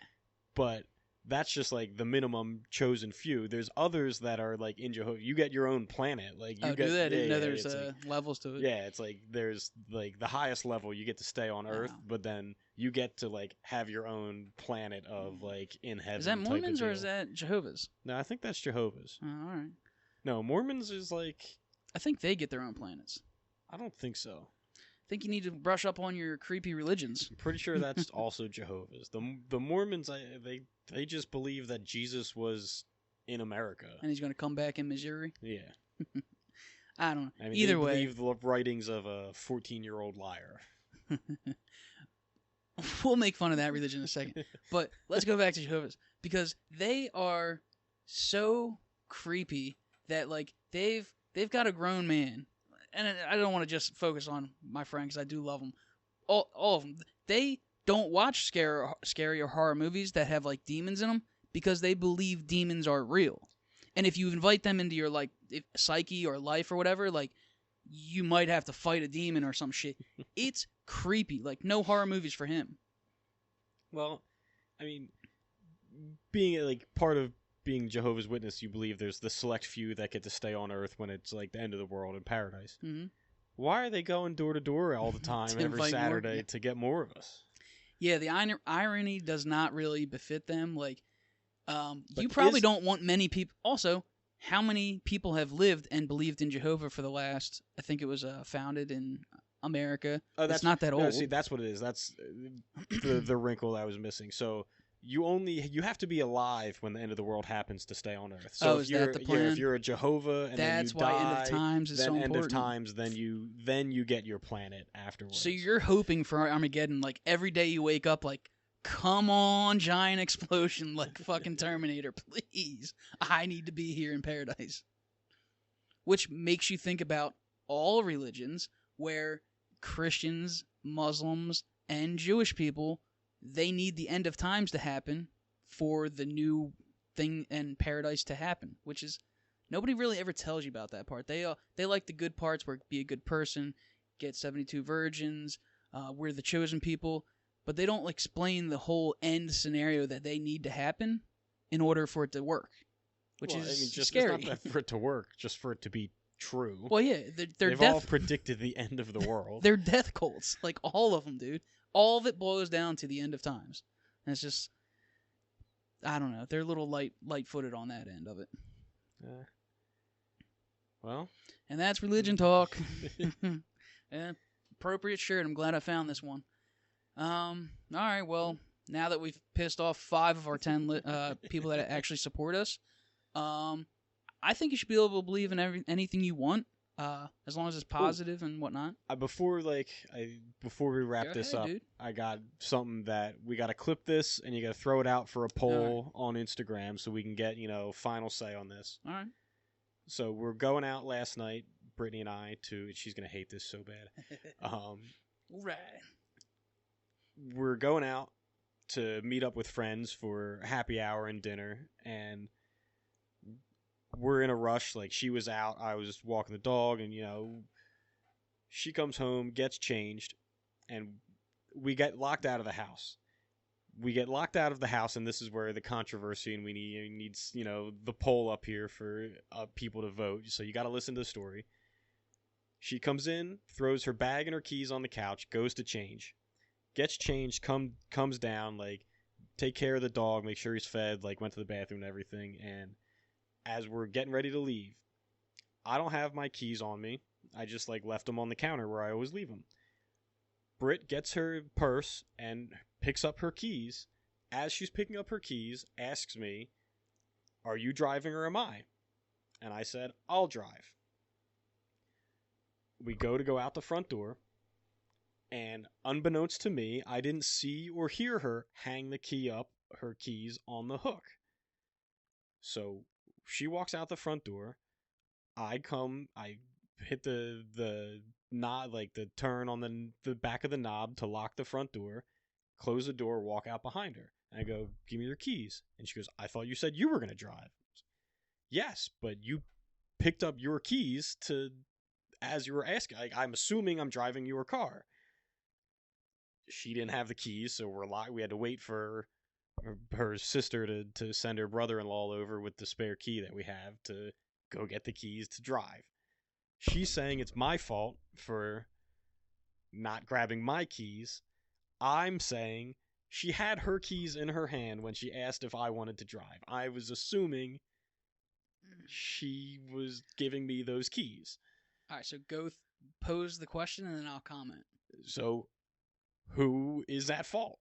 But that's just like the minimum chosen few. There's others that are like in Jehovah. You get your own planet. Like you do that? I didn't know there's levels to it. Yeah, it's like there's like the highest level you get to stay on Earth, but then you get to like have your own planet of like in heaven. Is that Mormons or is that Jehovah's? No, I think that's Jehovah's. Oh, all right. No, Mormons is like. I think they get their own planets. I don't think so. I think you need to brush up on your creepy religions. I'm pretty sure that's also Jehovah's. The Mormons, they just believe that Jesus was in America. And he's going to come back in Missouri? Yeah. I don't know. I mean, Either way. They believe the writings of a 14-year-old liar. We'll make fun of that religion in a second. But let's go back to Jehovah's. Because they are so creepy that, like, they've got a grown man. And I don't want to just focus on my friend because I do love them. All of them. They don't watch scary or horror movies that have, like, demons in them because they believe demons are real. And if you invite them into your, like, psyche or life or whatever, like, you might have to fight a demon or some shit. It's creepy. Like, no horror movies for him. Well, I mean, being, like, part of being Jehovah's Witness, you believe there's the select few that get to stay on Earth when it's like the end of the world in paradise. Mm-hmm. Why are they going door to door all the time every Saturday to get more of us? Yeah, the irony does not really befit them. Like, you probably don't want many people. Also, how many people have lived and believed in Jehovah for the last, I think it was founded in America. It's not that old. No, see, that's what it is. That's the wrinkle I was missing. So you have to be alive when the end of the world happens to stay on Earth. So is that the plan? If you're a Jehovah and that's then you why die, end of times is then so end important. of times, then you get your planet afterwards. So you're hoping for Armageddon, like every day you wake up, like, come on, giant explosion, like fucking Terminator, please. I need to be here in paradise. Which makes you think about all religions, where Christians, Muslims, and Jewish people, they need the end of times to happen for the new thing and paradise to happen, which is, nobody really ever tells you about that part. They like the good parts, where be a good person, get 72 virgins, we're the chosen people, but they don't explain the whole end scenario that they need to happen in order for it to work, which is just scary. It's not that for it to work, just for it to be true. Well, yeah, they've all predicted the end of the world. They're death cults, like all of them, dude. All of it boils down to the end of times, and it's just, I don't know. They're a little light-footed on that end of it. Well, and that's religion talk. Appropriate shirt. I'm glad I found this one. All right. Well, now that we've pissed off 5 of our 10 people that actually support us, I think you should be able to believe in anything you want, as long as it's positive and whatnot. Before we wrap this up, dude. I got something that we got to clip this, and you got to throw it out for a poll on Instagram so we can get final say on this. All right. So we're going out last night, Brittany and I, she's gonna hate this so bad. Right. We're going out to meet up with friends for happy hour and dinner, and we're in a rush. Like, she was out, I was walking the dog, and she comes home, gets changed, and we get locked out of the house. And this is where the controversy, and we needs the poll up here for people to vote. So you got to listen to the story. She comes in, throws her bag and her keys on the couch, goes to change, gets changed, comes down, like, take care of the dog, make sure he's fed, like, went to the bathroom and everything. And as we're getting ready to leave, I don't have my keys on me. I just left them on the counter where I always leave them. Britt gets her purse and picks up her keys. As she's picking up her keys, asks me, "Are you driving or am I?" And I said, "I'll drive." We go out the front door, and unbeknownst to me, I didn't see or hear her hang her keys on the hook. So she walks out the front door. I hit the knob, like the turn on the back of the knob to lock the front door, close the door, walk out behind her. And I go, "Give me your keys." And she goes, "I thought you said you were going to drive." "Yes, but you picked up your keys as you were asking. I'm assuming I'm driving your car." She didn't have the keys, so we had to wait for her sister to send her brother-in-law over with the spare key that we have to go get the keys to drive. She's saying it's my fault for not grabbing my keys. I'm saying she had her keys in her hand when she asked if I wanted to drive. I was assuming she was giving me those keys. All right, so go pose the question, and then I'll comment. So, who is at fault?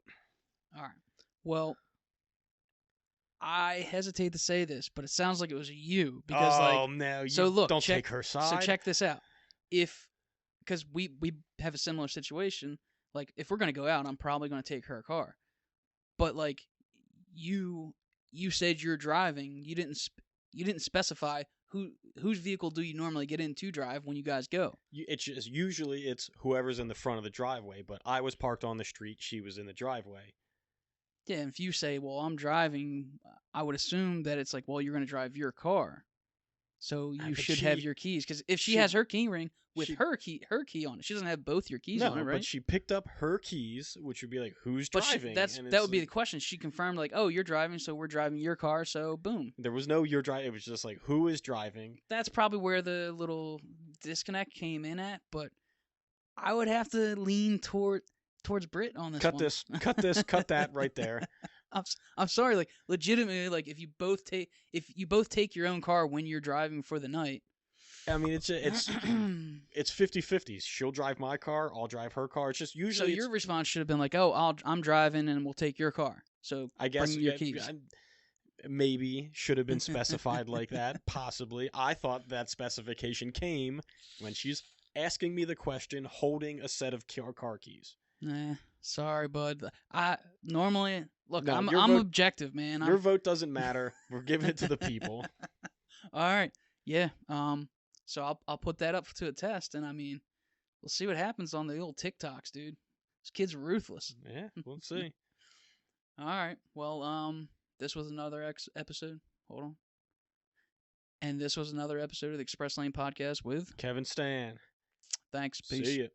All right. Well, I hesitate to say this, but it sounds like it was you because, no, you so look, don't take her side. So check this out. Because we have a similar situation. Like, if we're gonna go out, I'm probably gonna take her car. But you said you're driving. You didn't specify whose vehicle do you normally get in to drive when you guys go. Usually it's whoever's in the front of the driveway. But I was parked on the street. She was in the driveway. Yeah, and if you say, "Well, I'm driving," I would assume that it's well, you're going to drive your car, so you should have your keys. Because if she has her key ring with her key on it, she doesn't have both your keys on it, right? But she picked up her keys, which would be who's driving? That would be the question. She confirmed, "Oh, you're driving, so we're driving your car." So boom. There was no "you're driving." It was just who is driving? That's probably where the little disconnect came in at. But I would have to lean towards Britt on this one. Cut that right there. I'm sorry, like legitimately, like if you both take your own car when you're driving for the night. I mean, it's 50-50. She'll drive my car, I'll drive her car. It's just usually. So your response should have been like, "Oh, I'm driving, and we'll take your car." So I guess bring your keys. Maybe should have been specified like that. Possibly, I thought that specification came when she's asking me the question, holding a set of car keys. Sorry, bud. I normally look. No, I'm objective, man. Your vote doesn't matter. We're giving it to the people. All right. Yeah. So I'll put that up to a test, and I mean, we'll see what happens on the old TikToks, dude. This kid's ruthless. Yeah, we'll see. All right. Well, this was another episode. Hold on. And this was another episode of the Express Lane Podcast with Kev and Stan. Thanks. Peace. See ya.